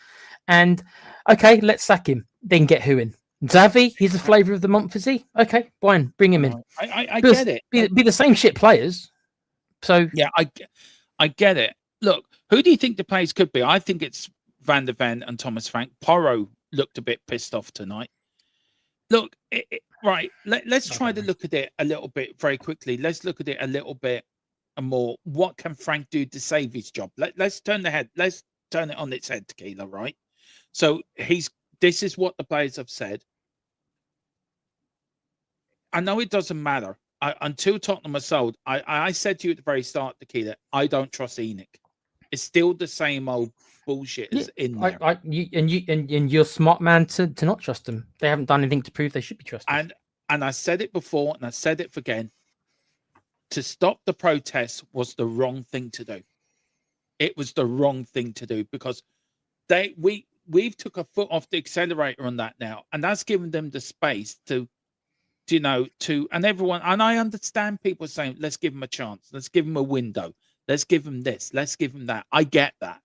And okay, let's sack him. Then get who in? Xavi, he's the flavour of the month, is he? Okay, fine. Bring him in. I get it. Be the same shit players. So yeah, I get it. Look, who do you think the players could be? I think it's Van der Ven and Thomas Frank. Porro looked a bit pissed off tonight. Look, right. Let's try to look at it a little bit very quickly. Let's look at it a little bit more. What can Frank do to save his job? Let's turn it on its head, Tequila. Right. So this is what the players have said. I know it doesn't matter until Tottenham are sold. I said to you at the very start, Tequila, I don't trust ENIC. It's still the same old bullshit is in there. And you're a smart man to not trust them. They haven't done anything to prove they should be trusted. And I said it before, and I said it again. To stop the protests was the wrong thing to do. It was the wrong thing to do because we've took a foot off the accelerator on that now, and that's given them the space to and everyone. And I understand people saying, "Let's give them a chance. Let's give them a window. Let's give them this. Let's give them that." I get that.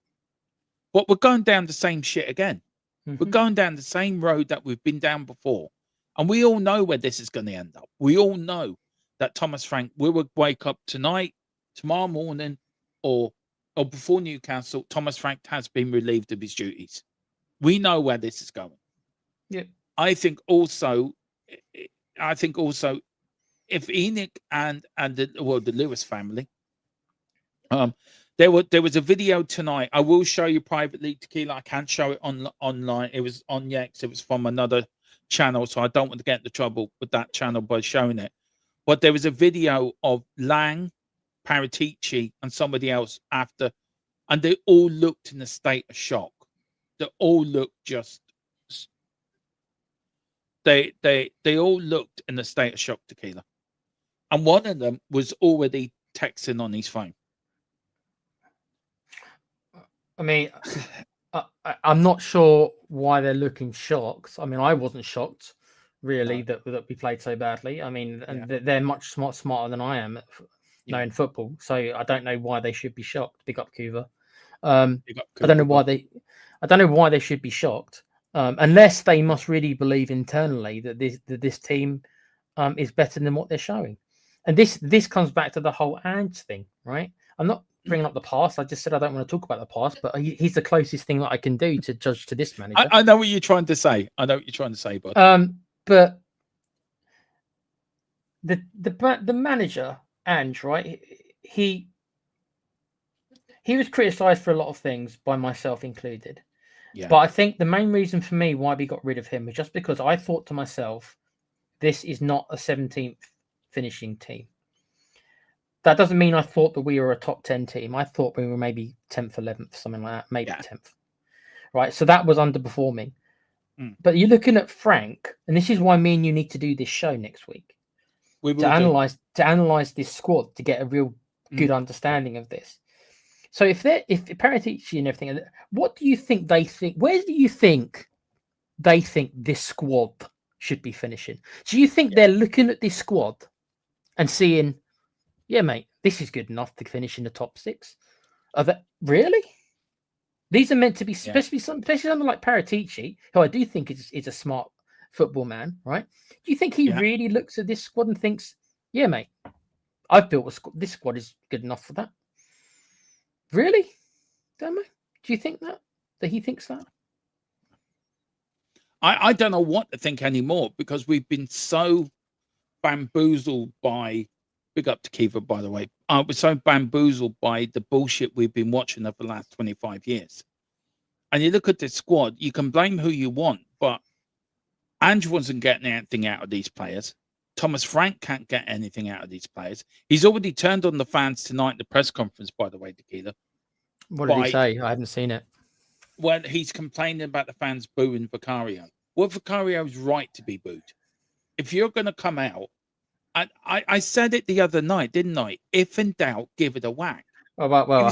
But we're going down the same shit again. Mm-hmm. We're going down the same road that we've been down before. And we all know where this is going to end up. We all know that Thomas Frank will wake up tonight, tomorrow morning, or before Newcastle. Thomas Frank has been relieved of his duties. We know where this is going. Yeah. I think also, if Enoch and the Lewis family, there was a video tonight. I will show you privately, Tequila. I can't show it online. It was on Yex. It was from another channel, so I don't want to get into trouble with that channel by showing it. But there was a video of Lang, Paratici, and somebody else after, and they all looked in a state of shock. They all looked just. They all looked in a state of shock, Tequila, and one of them was already texting on his phone. I mean, I'm not sure why they're looking shocked. I mean, I wasn't shocked, really, that we played so badly. I mean, and they're much smarter than I am at knowing football, so I don't know why they should be shocked. Big up Cuba. I don't know why they should be shocked, unless they must really believe internally that this team is better than what they're showing. And this comes back to the whole Ange thing, right? I'm not bringing up the past. I just said I don't want to talk about the past, but he's the closest thing that I can do to judge to this manager. I know what you're trying to say. Bud. But the manager, Ange, right? He was criticised for a lot of things, by myself included. Yeah. But I think the main reason for me why we got rid of him was just because I thought to myself, this is not a 17th finishing team. That doesn't mean I thought that we were a top 10 team. I thought we were maybe 10th, 11th, something like that, maybe 10th. Right, so that was underperforming. But you're looking at Frank, and this is why me and you need to do this show next week. To analyze this squad to get a real good understanding of this. So if Paratici and everything, what do you think they think? Where do you think they think this squad should be finishing? Do you think they're looking at this squad and seeing, yeah, mate, this is good enough to finish in the top 6? Are that really? These are meant to be, especially someone like Paratici, who I do think is a smart football man, right? Do you think he really looks at this squad and thinks, yeah, mate, I've built a squad. This squad is good enough for that? Really? Damo? Do you think that he thinks that? I don't know what to think anymore, because we've been so bamboozled by, big up to Kiva, by the way. We're so bamboozled by the bullshit we've been watching over the last 25 years. And you look at this squad, you can blame who you want, but Ange wasn't getting anything out of these players. Thomas Frank can't get anything out of these players. He's already turned on the fans tonight in the press conference, by the way, Tequila. What did he say? I haven't seen it. Well, he's complaining about the fans booing Vicario. Well, Vicario's right to be booed. If you're going to come out, I said it the other night, didn't I? If in doubt, give it a whack. Oh, well,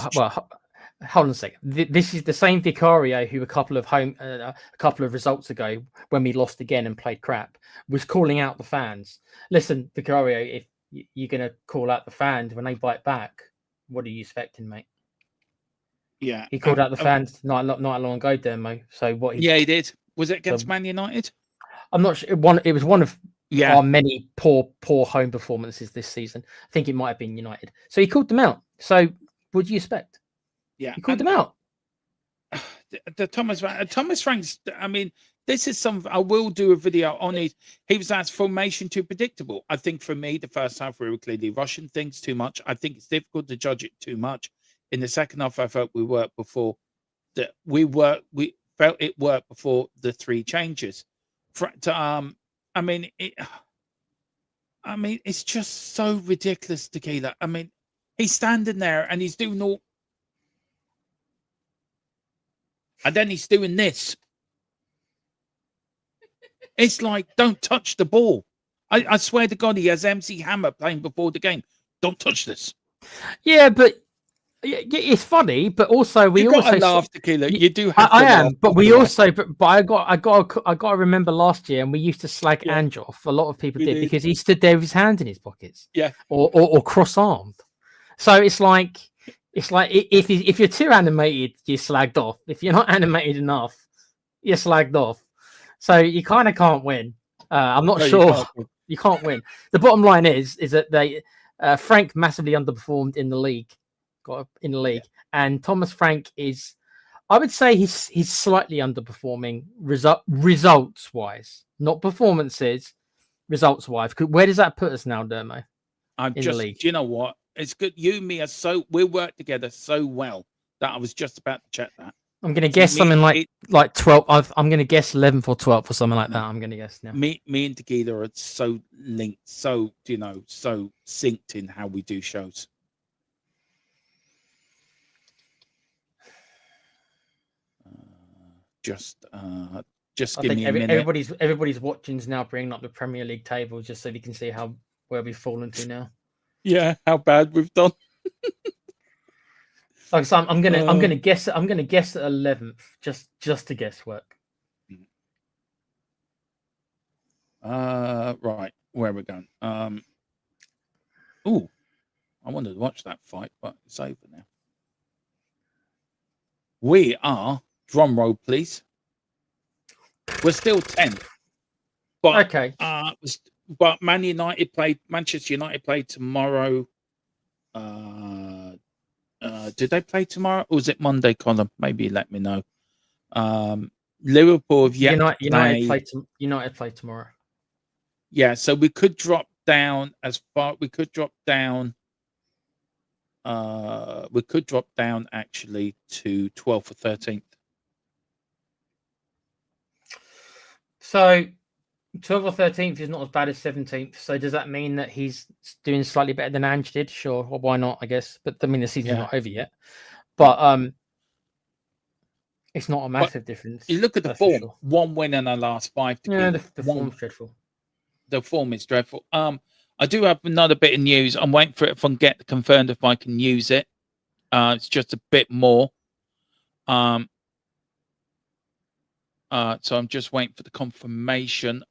hold on a second. This is the same Vicario who a couple of results ago, when we lost again and played crap, was calling out the fans. Listen, Vicario, if you're going to call out the fans when they bite back, what are you expecting, mate? Yeah, he called out the fans not long ago, Demo. So what? He did. Was it against Man United? I'm not sure. It was one of our many poor home performances this season. I think it might have been United. So he called them out. So what do you expect? Yeah, he called them out. The Thomas Frank's. I mean, this is something I will do a video on. He was asked, formation too predictable. I think for me, the first half we were clearly rushing things too much. I think it's difficult to judge it too much. In the second half, I felt we felt it worked before the 3 changes. I mean, it's just so ridiculous, Tequila. I mean, he's standing there and he's doing all, and then he's doing this. It's like, don't touch the ball. I swear to God, he has MC Hammer playing before the game. Don't touch this. Yeah, but it's funny, but also we You've also got to laugh, Tequila. You do have. I am, but we also, but I got to remember last year, and we used to slag Ange off. A lot of people did because he stood there with his hand in his pockets, or cross-armed. So it's like if you're too animated, you're slagged off. If you're not animated enough, you're slagged off. So you kind of can't win. I'm not No, you sure. can't win. You can't win. The bottom line is that they Frank massively underperformed in the league, and Thomas Frank is, I would say he's slightly underperforming results wise, not performances, results wise. Where does that put us now, Dermo? Do you know what? It's good. You and me we work together so well that I was just about to check that. I'm going to guess something like 12. I'm going to guess 11th or 12th or something like that. I'm going to guess now. Me and Tequila are so linked, so so synced in how we do shows. Just give me a minute. Everybody's watching's now bringing up the Premier League table just so we can see where we've fallen to now. Yeah, how bad we've done. Like, so I'm gonna guess at 11th, just to guesswork. Right, where are we going? Oh, I wanted to watch that fight, but it's over now. We are, drum roll, please. We're still 10th, but okay. But Manchester United played tomorrow. Did they play tomorrow, or was it Monday, Colin? Maybe let me know. Liverpool have yet United play tomorrow. Yeah, so we could drop down we could drop down actually to 12th or 13th. So 12th or 13th is not as bad as 17th. So does that mean that he's doing slightly better than Ange did? Sure. Well, why not, I guess. But I mean, the season's not over yet. But it's not a massive difference. You look at the form. Sure. One win in the last 5. Yeah, the form's dreadful. The form is dreadful. I do have another bit of news. I'm waiting for it if I can get confirmed if I can use it. It's just a bit more. So I'm just waiting for the confirmation.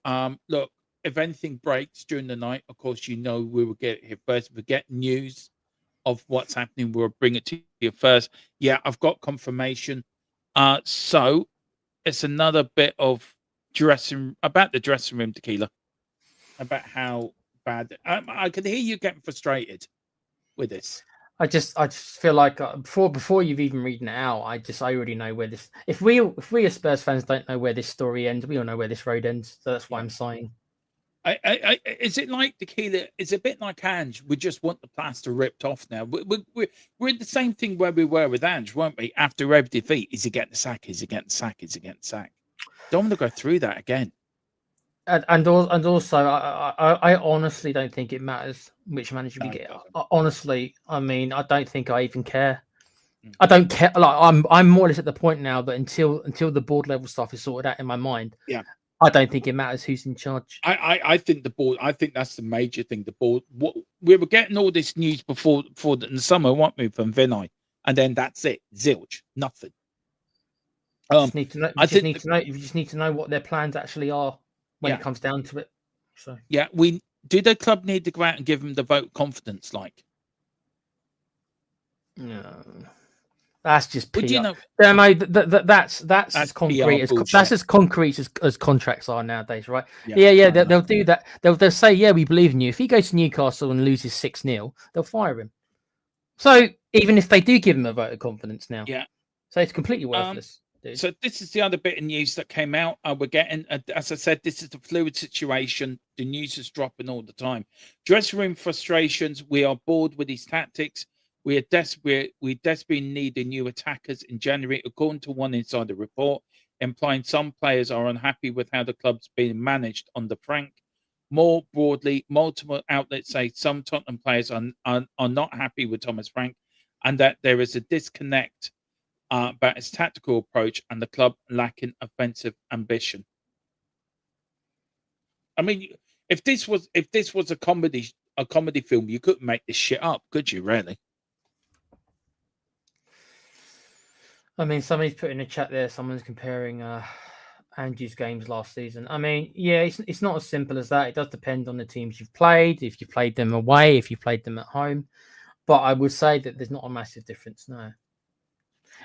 Look, if anything breaks during the night, of course, we will get it here first. If we get news of what's happening, we'll bring it to you first. Yeah, I've got confirmation. So it's another bit of about the dressing room, Tequila, about how bad. I can hear you getting frustrated with this. I just feel like before you've even read it out, I already know where this. If we as Spurs fans don't know where this story ends, we all know where this road ends. So that's why I'm sighing. Is it like Tequila? It's a bit like Ange. We just want the plaster ripped off now. We're in the same thing where we were with Ange, weren't we? After every defeat, is he getting the sack? Is he getting the sack? Is he getting the sack? Don't want to go through that again. And also, I honestly don't think it matters which manager we get. Honestly, I mean, I don't think I even care. I don't care. Like, I'm more or less at the point now that until the board level stuff is sorted out in my mind, I don't think it matters who's in charge. I think the board. I think that's the major thing. The board. We were getting all this news before in the summer, weren't we, from Vinay, and then that's it. Zilch, nothing. You just need to know what their plans actually are. When it comes down to it. So do the club need to go out and give them the vote of confidence? Like, no, that's just PR. You know, that's as concrete as contracts are nowadays, right? They'll do that. They'll say, we believe in you. If he goes to Newcastle and loses 6-0, they'll fire him. So even if they do give him a vote of confidence now, so it's completely worthless. So this is the other bit of news that came out. We're getting, as I said, this is a fluid situation. The news is dropping all the time. Dressing room frustrations. We are bored with his tactics. We are desperate. We desperately need new attackers in January, according to one insider report, implying some players are unhappy with how the club's being managed under Frank. More broadly, multiple outlets say some Tottenham players are not happy with Thomas Frank, and that there is a disconnect about his tactical approach and the club lacking offensive ambition. I mean, if this was a comedy film, you couldn't make this shit up, could you? Really? I mean, somebody's put in a chat there. Someone's comparing Andrew's games last season. I mean, it's not as simple as that. It does depend on the teams you've played. If you played them away, if you played them at home, but I would say that there's not a massive difference now.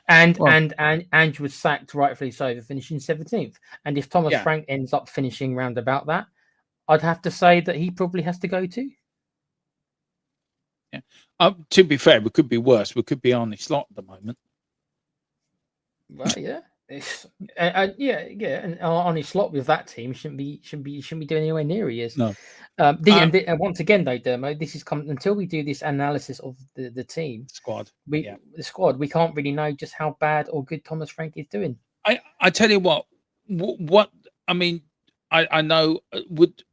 And Andrew was sacked, rightfully so, for finishing 17th. And if Thomas Frank ends up finishing round about that, I'd have to say that he probably has to go too. Yeah. To be fair, we could be worse. We could be on the slot at the moment. Well, yeah. And on his slot with that team shouldn't be doing anywhere near he is. No. And once again, though, Dermo, this is until we do this analysis of the team Squad. the squad. We can't really know just how bad or good Thomas Frank is doing. I tell you what I mean. I know would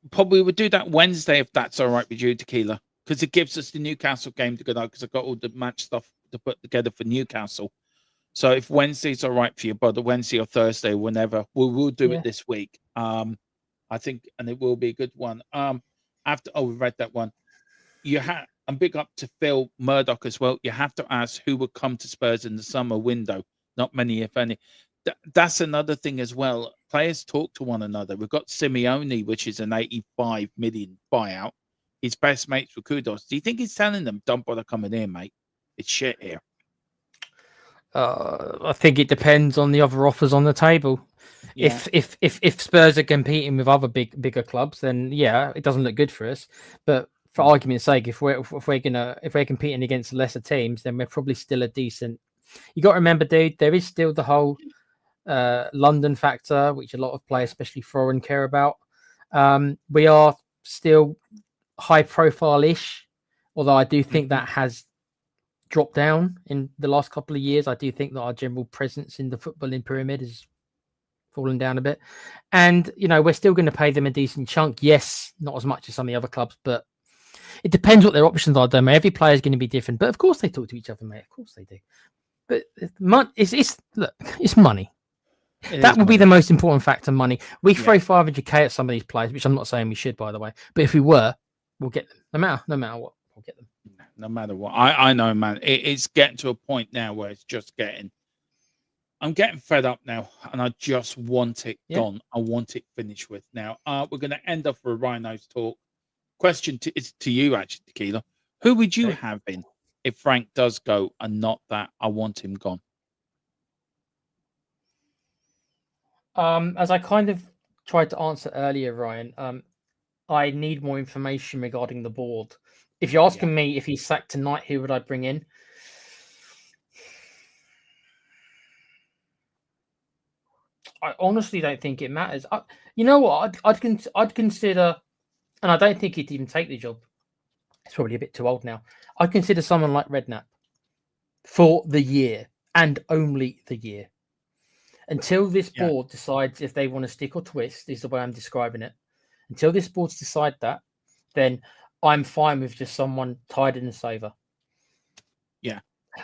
do that Wednesday if that's all right with you, Tequila, because it gives us the Newcastle game to go out because I've got all the match stuff to put together for Newcastle. So if Wednesday's all right for you, but the Wednesday or Thursday, whenever, we'll do it this week. I think, and it will be a good one. We read that one. And big up to Phil Murdoch as well. You have to ask who would come to Spurs in the summer window. Not many, if any. That's another thing as well. Players talk to one another. We've got Simeone, which is an 85 million buyout. His best mates for Kudos. Do you think he's telling them, don't bother coming here, mate? It's shit here. I think it depends on the other offers on the table. Yeah. If Spurs are competing with other bigger clubs, then yeah, it doesn't look good for us. But for argument's sake, if we're competing against lesser teams, then we're probably still a decent. You got to remember, dude, there is still the whole London factor, which a lot of players, especially foreign, care about. We are still high profile-ish, although I do think that has dropped down in the last couple of years. I do think that our general presence in the footballing pyramid has fallen down a bit. And, we're still going to pay them a decent chunk. Yes, not as much as some of the other clubs, but it depends what their options are, though. Every player is going to be different. But of course they talk to each other, mate. Of course they do. But it's money. That will be the most important factor, money. We throw 500k at some of these players, which I'm not saying we should, by the way. But if we were, we'll get them. No matter what, we'll get them. No matter what. I know, man. It's getting to a point now where it's just I'm getting fed up now, and I just want it gone. I want it finished with now. We're going to end off with a Rhinos talk. Question is to you, actually, Tequila. Who would you have been if Frank does go and not that I want him gone? As I kind of tried to answer earlier, Ryan, I need more information regarding the board. If you're asking me if he's sacked tonight, who would I bring in? I honestly don't think it matters. You know what? I'd consider, and I don't think he'd even take the job. It's probably a bit too old now. I'd consider someone like Redknapp for the year and only the year. Until this board decides if they want to stick or twist, is the way I'm describing it. Until this board's decide that, then I'm fine with just someone tied in a saver. Yeah.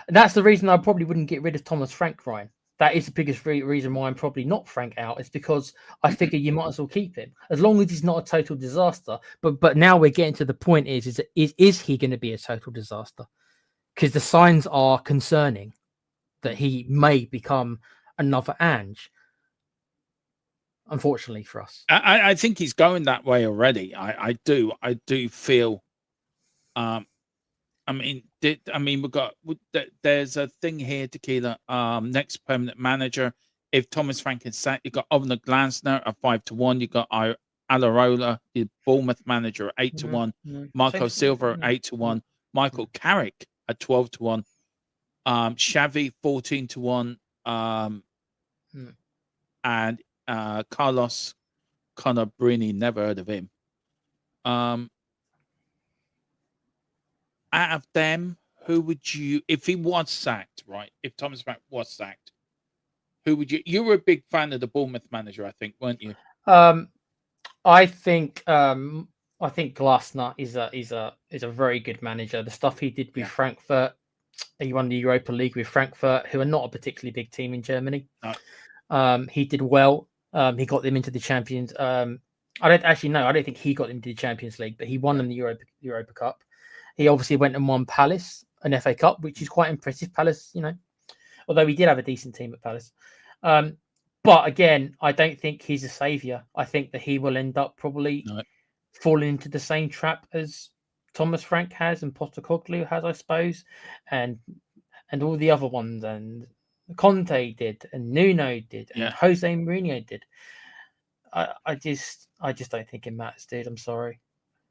And that's the reason I probably wouldn't get rid of Thomas Frank, Ryan. That is the biggest reason why I'm probably not Frank out. It's because I figure you might as well keep him. As long as he's not a total disaster. But now we're getting to the point is he going to be a total disaster? Because the signs are concerning that he may become another Ange. Unfortunately for us. I think he's going that way already. I do feel there's a thing here, Tequila. Next permanent manager. If Thomas Frank is sacked, you've got Ovner Glasner at 5-1. You've got Alarola, the Bournemouth manager, at 8-1. Marco Silva at 8-1. Michael Carrick at 12-1. Xavi 14-1. And Carlos Conabrini, never heard of him. Out of them, who would you, if he was sacked, right? If Thomas Frank was sacked, who would you? You were a big fan of the Bournemouth manager, I think, weren't you? I think Glasner is a very good manager. The stuff he did with Frankfurt, he won the Europa League with Frankfurt, who are not a particularly big team in Germany. No. He did well. He got them into the Champions. I don't think he got them into the Champions League, but he won them the Europa Cup. He obviously went and won Palace an FA Cup, which is quite impressive. Palace, although he did have a decent team at Palace. But again, I don't think he's a saviour. I think that he will end up probably falling into the same trap as Thomas Frank has and Postecoglou has, I suppose, and all the other ones, and Conte did, and Nuno did, and Jose Mourinho did. I just don't think it matters, dude. I'm sorry.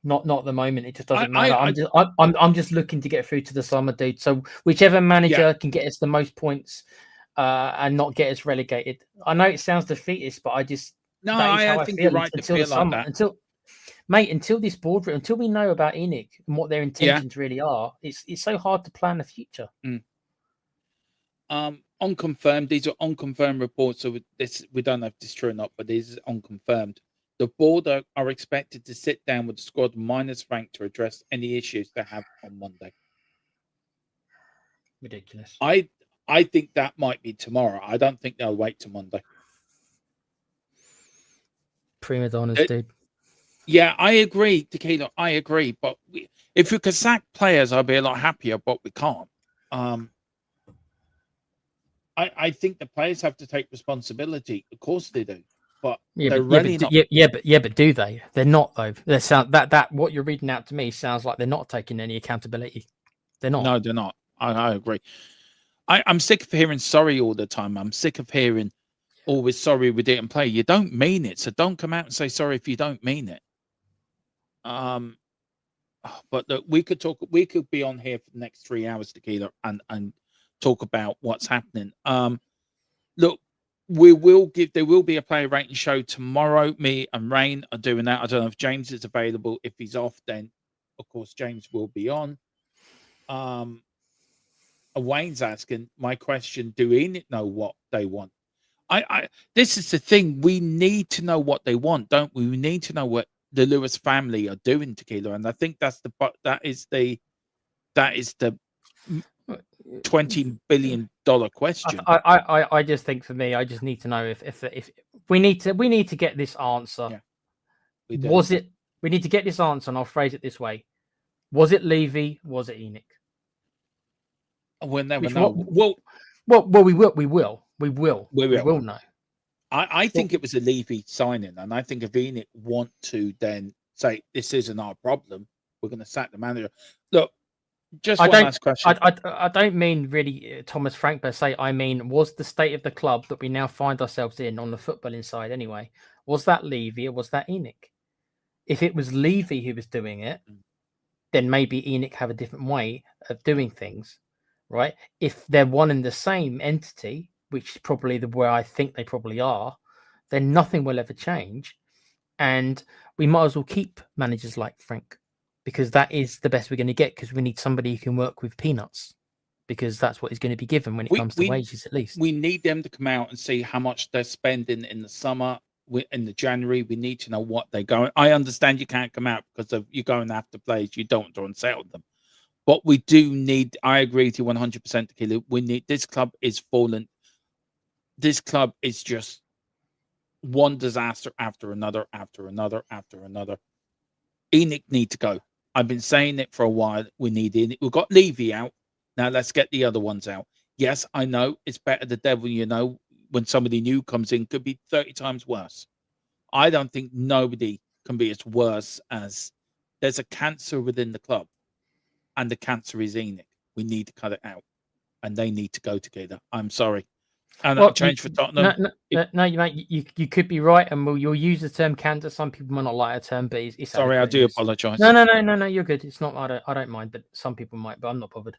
Not at the moment. It just doesn't I, matter. I'm just looking to get through to the summer, dude. So whichever manager can get us the most points and not get us relegated. I know it sounds defeatist, but that is how I I think you're feel right to until the feel like summer. that. Until this board, until we know about ENIC and what their intentions really are, it's so hard to plan the future. Unconfirmed. These are unconfirmed reports, so we don't know if this is true or not, but this is unconfirmed. The board are expected to sit down with the squad minus Frank to address any issues they have on Monday. Ridiculous. I think that might be tomorrow. I don't think they'll wait till Monday. Prima donnas, dude. Yeah, I agree, Tequila. I agree. But if we could sack players, I'd be a lot happier, but we can't. I think the players have to take responsibility. Of course they do. But they're really not. But do they? They're not, though. They sound that what you're reading out to me sounds like they're not taking any accountability. They're not. No, they're not. I agree. I'm sick of hearing sorry all the time. I'm sick of hearing always sorry we didn't play. You don't mean it, so don't come out and say sorry if you don't mean it. But look, we could be on here for the next 3 hours, Tequila, and talk about what's happening. Look, there will be a player rating show tomorrow. Me and Rain are doing that. I don't know if James is available. If he's off, then of course James will be on. Wayne's asking my question: do Enid know what they want? This is the thing. We need to know what they want, don't we? We need to know what the Lewis family are doing, Tequila, and I think that is the $20 billion question. I just think for me, I just need to know if we need to get this answer. Yeah, we need to get this answer, and I'll phrase it this way: was it Levy? Was it ENIC? We'll never know. We will know. I think it was a Levy signing, and I think if ENIC want to then say this isn't our problem, we're going to sack the manager. Look, just one last question. I don't mean really Thomas Frank per se. I mean, was the state of the club that we now find ourselves in on the footballing side anyway, was that Levy or was that ENIC? If it was Levy who was doing it, then maybe ENIC have a different way of doing things, right? If they're one and the same entity, which is probably where I think they probably are, then nothing will ever change. And we might as well keep managers like Frank, because that is the best we're going to get, because we need somebody who can work with peanuts, because that's what is going to be given when it comes to wages, at least. We need them to come out and see how much they're spending in the summer, in the January. We need to know what they're going. I understand you can't come out because you're going after players you don't want to sell them. But we do need, I agree with you 100%, Tequila. We need, this club is fallen. This club is just one disaster after another, after another, after another. ENIC need to go. I've been saying it for a while. We need ENIC. We've got Levy out. Now let's get the other ones out. Yes, I know it's better the devil, when somebody new comes in, could be 30 times worse. I don't think nobody can be as worse as there's a cancer within the club, and the cancer is ENIC. We need to cut it out, and they need to go together. I'm sorry. And I'll change for Tottenham. No, you could be right, and you'll use the term cancer. Some people might not like a term, but it's sorry. I do apologize. No, you're good. It's not. I don't mind, but some people might. But I'm not bothered.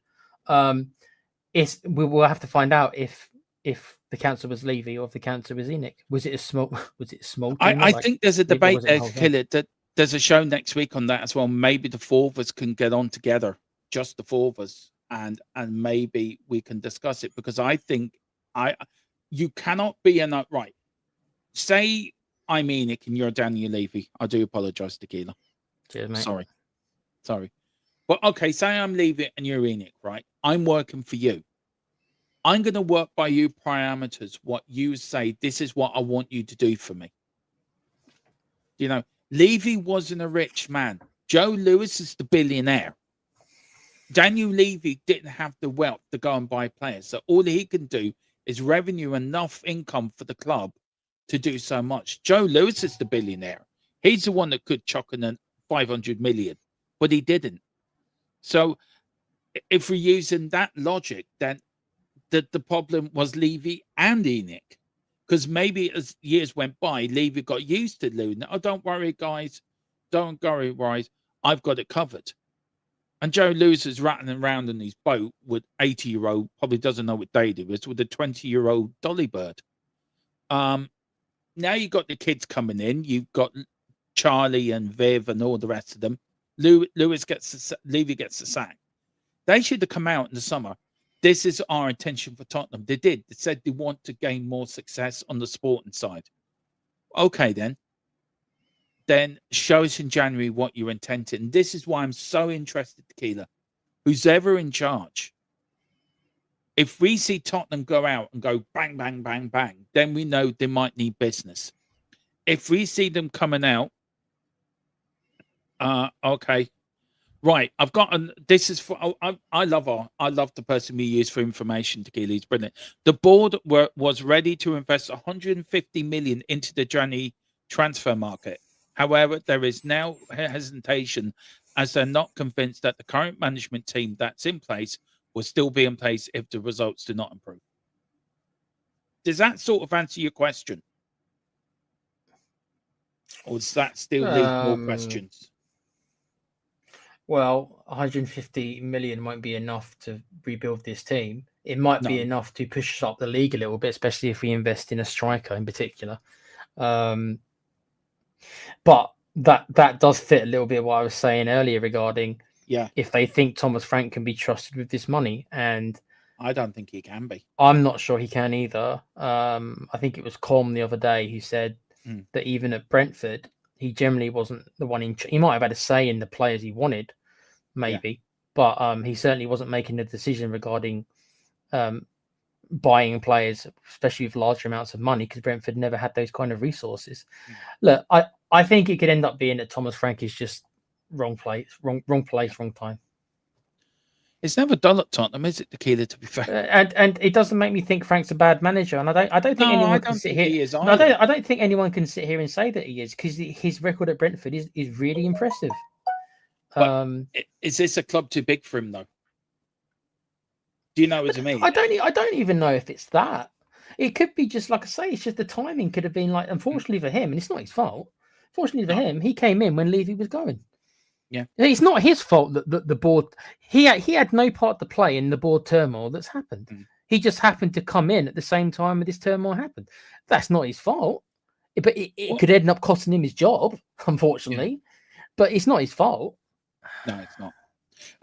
We will have to find out if the cancer was Levy or if the cancer was ENIC. Was it a small? I think there's a debate there, Killed. That there's a show next week on that as well. Maybe the four of us can get on together, just the four of us, and maybe we can discuss it, because I think. You cannot be right. Say I'm ENIC and you're Daniel Levy. I do apologize, Tequila. Cheers, mate. Sorry. But okay, say I'm Levy and you're ENIC, right? I'm working for you. I'm going to work by you parameters. What you say, this is what I want you to do for me. Levy wasn't a rich man. Joe Lewis is the billionaire. Daniel Levy didn't have the wealth to go and buy players. So all he can do is revenue enough income for the club to do so much. Joe Lewis is the billionaire. He's the one that could chuck in 500 million, but he didn't. So if we're using that logic, then the problem was Levy and ENIC. Because maybe as years went by, Levy got used to Lou. Oh, don't worry, guys. Don't worry, guys. I've got it covered. And Joe Lewis is rattling around in his boat with 80-year-old, probably doesn't know what day it is, with a 20-year-old dolly bird. Now you've got the kids coming in. You've got Charlie and Viv and all the rest of them. Levy gets the sack. They should have come out in the summer. This is our intention for Tottenham. They did. They said they want to gain more success on the sporting side. Okay, then show us in January what you're intending. And this is why I'm so interested, Tequila. Who's ever in charge? If we see Tottenham go out and go bang, bang, bang, bang, then we know they might need business. If we see them coming out, okay, right. I've got this is for. I love the person we use for information. Tequila, he's brilliant. The board was ready to invest 150 million into the January transfer market. However, there is now hesitation as they're not convinced that the current management team that's in place will still be in place if the results do not improve. Does that sort of answer your question? Or does that still leave more questions? Well, 150 million won't be enough to rebuild this team. It might be enough to push up the league a little bit, especially if we invest in a striker in particular. But that does fit a little bit what I was saying earlier regarding if they think Thomas Frank can be trusted with this money. And I don't think he can be. I'm not sure he can either. I think it was Com the other day who said that even at Brentford, he generally wasn't the one in. He might have had a say in the players he wanted, maybe, but he certainly wasn't making the decision regarding buying players, especially with larger amounts of money, because Brentford never had those kind of resources. Look, I think it could end up being that Thomas Frank is just wrong place, wrong time. It's never dull at Tottenham, is it, Tequila, to be fair? And it doesn't make me think Frank's a bad manager. And I don't think anyone can sit here. I don't think anyone can sit here and say that he is, because his record at Brentford is really impressive. But is this a club too big for him, though? Do you know what I mean? I don't even know if it's that. It could be just, like I say, it's just the timing could have been like, unfortunately for him, and it's not his fault. Fortunately for him, he came in when Levy was going. Yeah, it's not his fault that the board he had no part to play in the board turmoil that's happened. He just happened to come in at the same time this turmoil happened. That's not his fault, but it could end up costing him his job, unfortunately. But it's not his fault. No, it's not.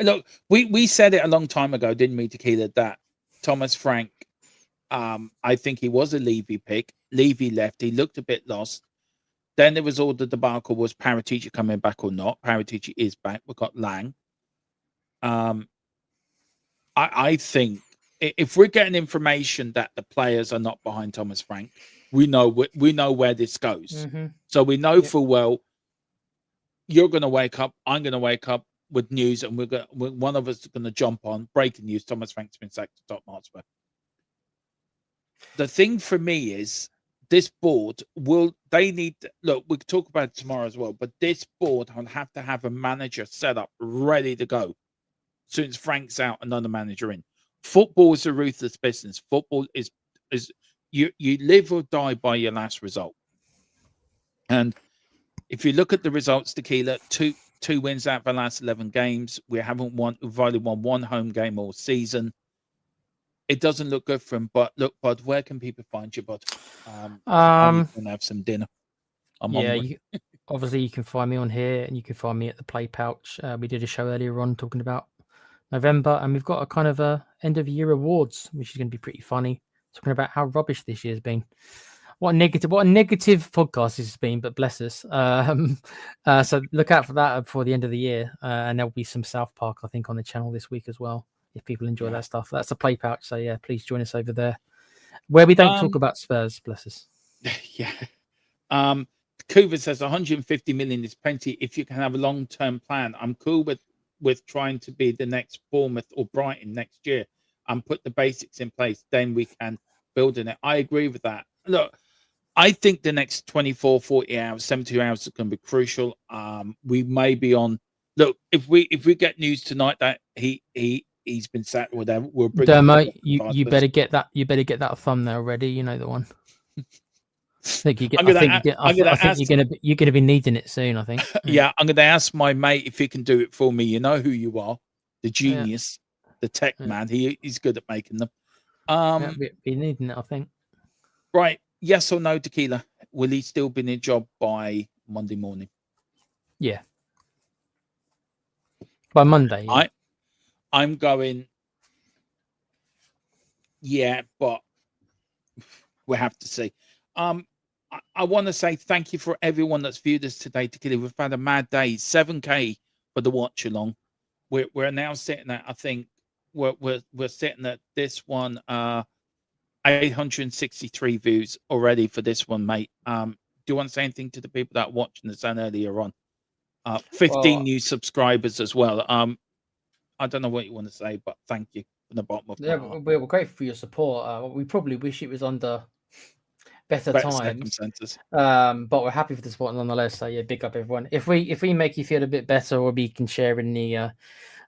Look, we said it a long time ago, didn't we, Tequila, that Thomas Frank, I think he was a Levy pick. Levy left. He looked a bit lost. Then there was all the debacle, was Paratici coming back or not? Paratici is back. We've got Lang. I think if we're getting information that the players are not behind Thomas Frank, we know where this goes. So we know full well you're going to wake up, I'm going to wake up with news, and one of us is going to jump on breaking news. Thomas Frank's been sacked to Tottenham Hotspur. The thing for me is, this board they need to, look, we could talk about it tomorrow as well, but this board will have to have a manager set up ready to go as soon as Frank's out, another manager in. Football is a ruthless business. Football is you live or die by your last result. And if you look at the results, Tequila, two wins out of the last 11 games. We've only won one home game all season. It doesn't look good for him. But look, Bud, where can people find you, Bud? I'm gonna have some dinner. Obviously you can find me on here, and you can find me at the Play Pouch. We did a show earlier on talking about November, and we've got a kind of a end of year awards, which is going to be pretty funny, talking about how rubbish this year's been. What a negative podcast this has been, but bless us. So look out for that before the end of the year, and there'll be some South Park, I think, on the channel this week as well, if people enjoy that stuff. That's a Play Pouch, so yeah, please join us over there, where we don't talk about Spurs. Bless us. Coover says 150 million is plenty if you can have a long-term plan. I'm cool with trying to be the next Bournemouth or Brighton next year and put the basics in place. Then we can build in it. I agree with that. Look, I think the next 24, 40 hours, 72 hours is going to be crucial. We may be on. Look, if we get news tonight that he's been sacked or whatever, we'll bring. Dermo, you better get that. You better get that thumbnail ready. You know the one. I think you get. I'm I gonna think, a- you get, I'm gonna I think ask- you're gonna be needing it soon. I think. Yeah, I'm going to ask my mate if he can do it for me. You know who you are, the genius, the tech Yeah. man. He's good at making them. Yeah, be needing it. I think. Right. Yes or no, Tequila? Will he still be in a job by Monday morning? Yeah. By Monday. Yeah. I'm going. Yeah, but we'll have to see. I want to say thank you for everyone that's viewed us today. Tequila, we've had a mad day. 7K for the watch along. We're now sitting at, I think we're sitting at this one 863 views already for this one, mate. Do you want to say anything to the people that are watching us earlier on? 15 new subscribers as well. I don't know what you want to say, but thank you from the bottom of my heart. We're grateful for your support. We probably wish it was under better times, circumstances. but we're happy for the support nonetheless. So yeah, big up everyone. If we make you feel a bit better, or we can share in the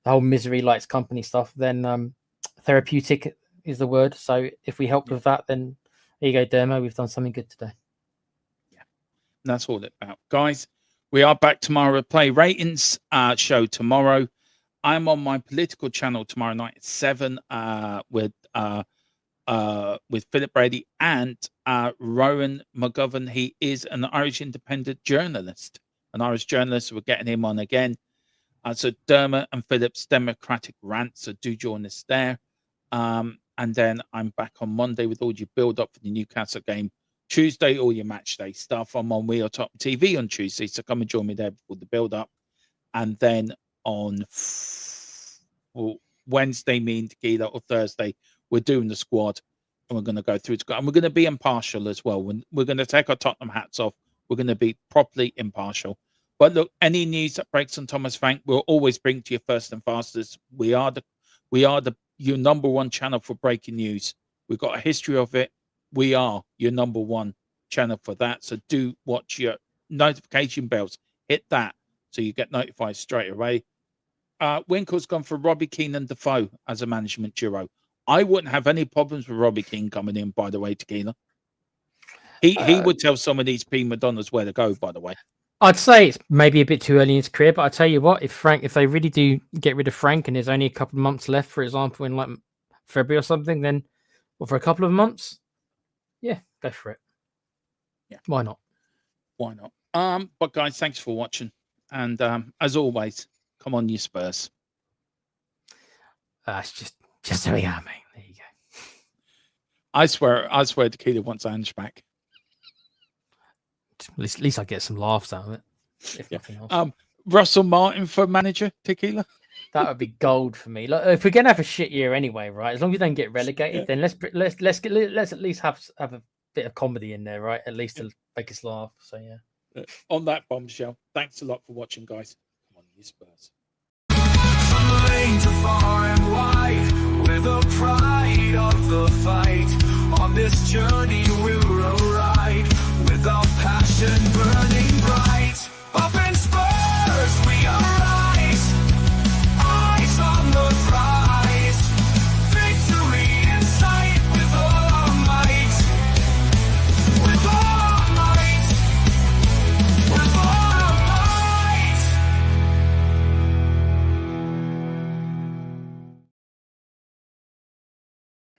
whole misery likes company stuff, then therapeutic is the word. So if we help with that, then there you go, Dermo. We've done something good today. Yeah, and that's all it's about, guys. We are back tomorrow. Play ratings show tomorrow. I'm on my political channel tomorrow night at 7 with Philip Brady and Rowan McGovern. He is an Irish independent journalist, an Irish journalist. We're getting him on again. So Dermot and Philip's Democratic Rant. So do join us there. And then I'm back on Monday with all your build up for the Newcastle game. Tuesday, all your match day stuff. I'm on Wheel Top TV on Tuesday. So come and join me there for the build up. And then on Wednesday, me and Tequila, or Thursday, we're doing the squad and we're going to go through it. And we're going to be impartial as well. We're going to take our Tottenham hats off. We're going to be properly impartial. But look, any news that breaks on Thomas Frank, we'll always bring to you first and fastest. We are your number one channel for breaking news. We've got a history of it. We are your number one channel for that. So do watch your notification bells. Hit that so you get notified straight away. Winkle's gone for Robbie Keane and Defoe as a management duo. I wouldn't have any problems with Robbie Keane coming in, by the way, Tequila. He would tell some of these prima donnas where to go, by the way. I'd say it's maybe a bit too early in his career, but I tell you what, if they really do get rid of Frank and there's only a couple of months left, for example, in like February or something, then for a couple of months, yeah, go for it. Yeah, why not? Why not? But guys, thanks for watching, and as always, come on, you Spurs. It's just how we are, mate. There you go. I swear, Tequila wants Ange back. At least I get some laughs out of it, if nothing else. Russell Martin for manager, Tequila. That would be gold for me. Like, if we're gonna have a shit year anyway, right? As long as we don't get relegated, then let's at least have a bit of comedy in there, right? At least to make us laugh. So yeah. On that bombshell, thanks a lot for watching, guys. Come on, you Spurs. From lane to far and wide, we're the pride of the fight on this journey.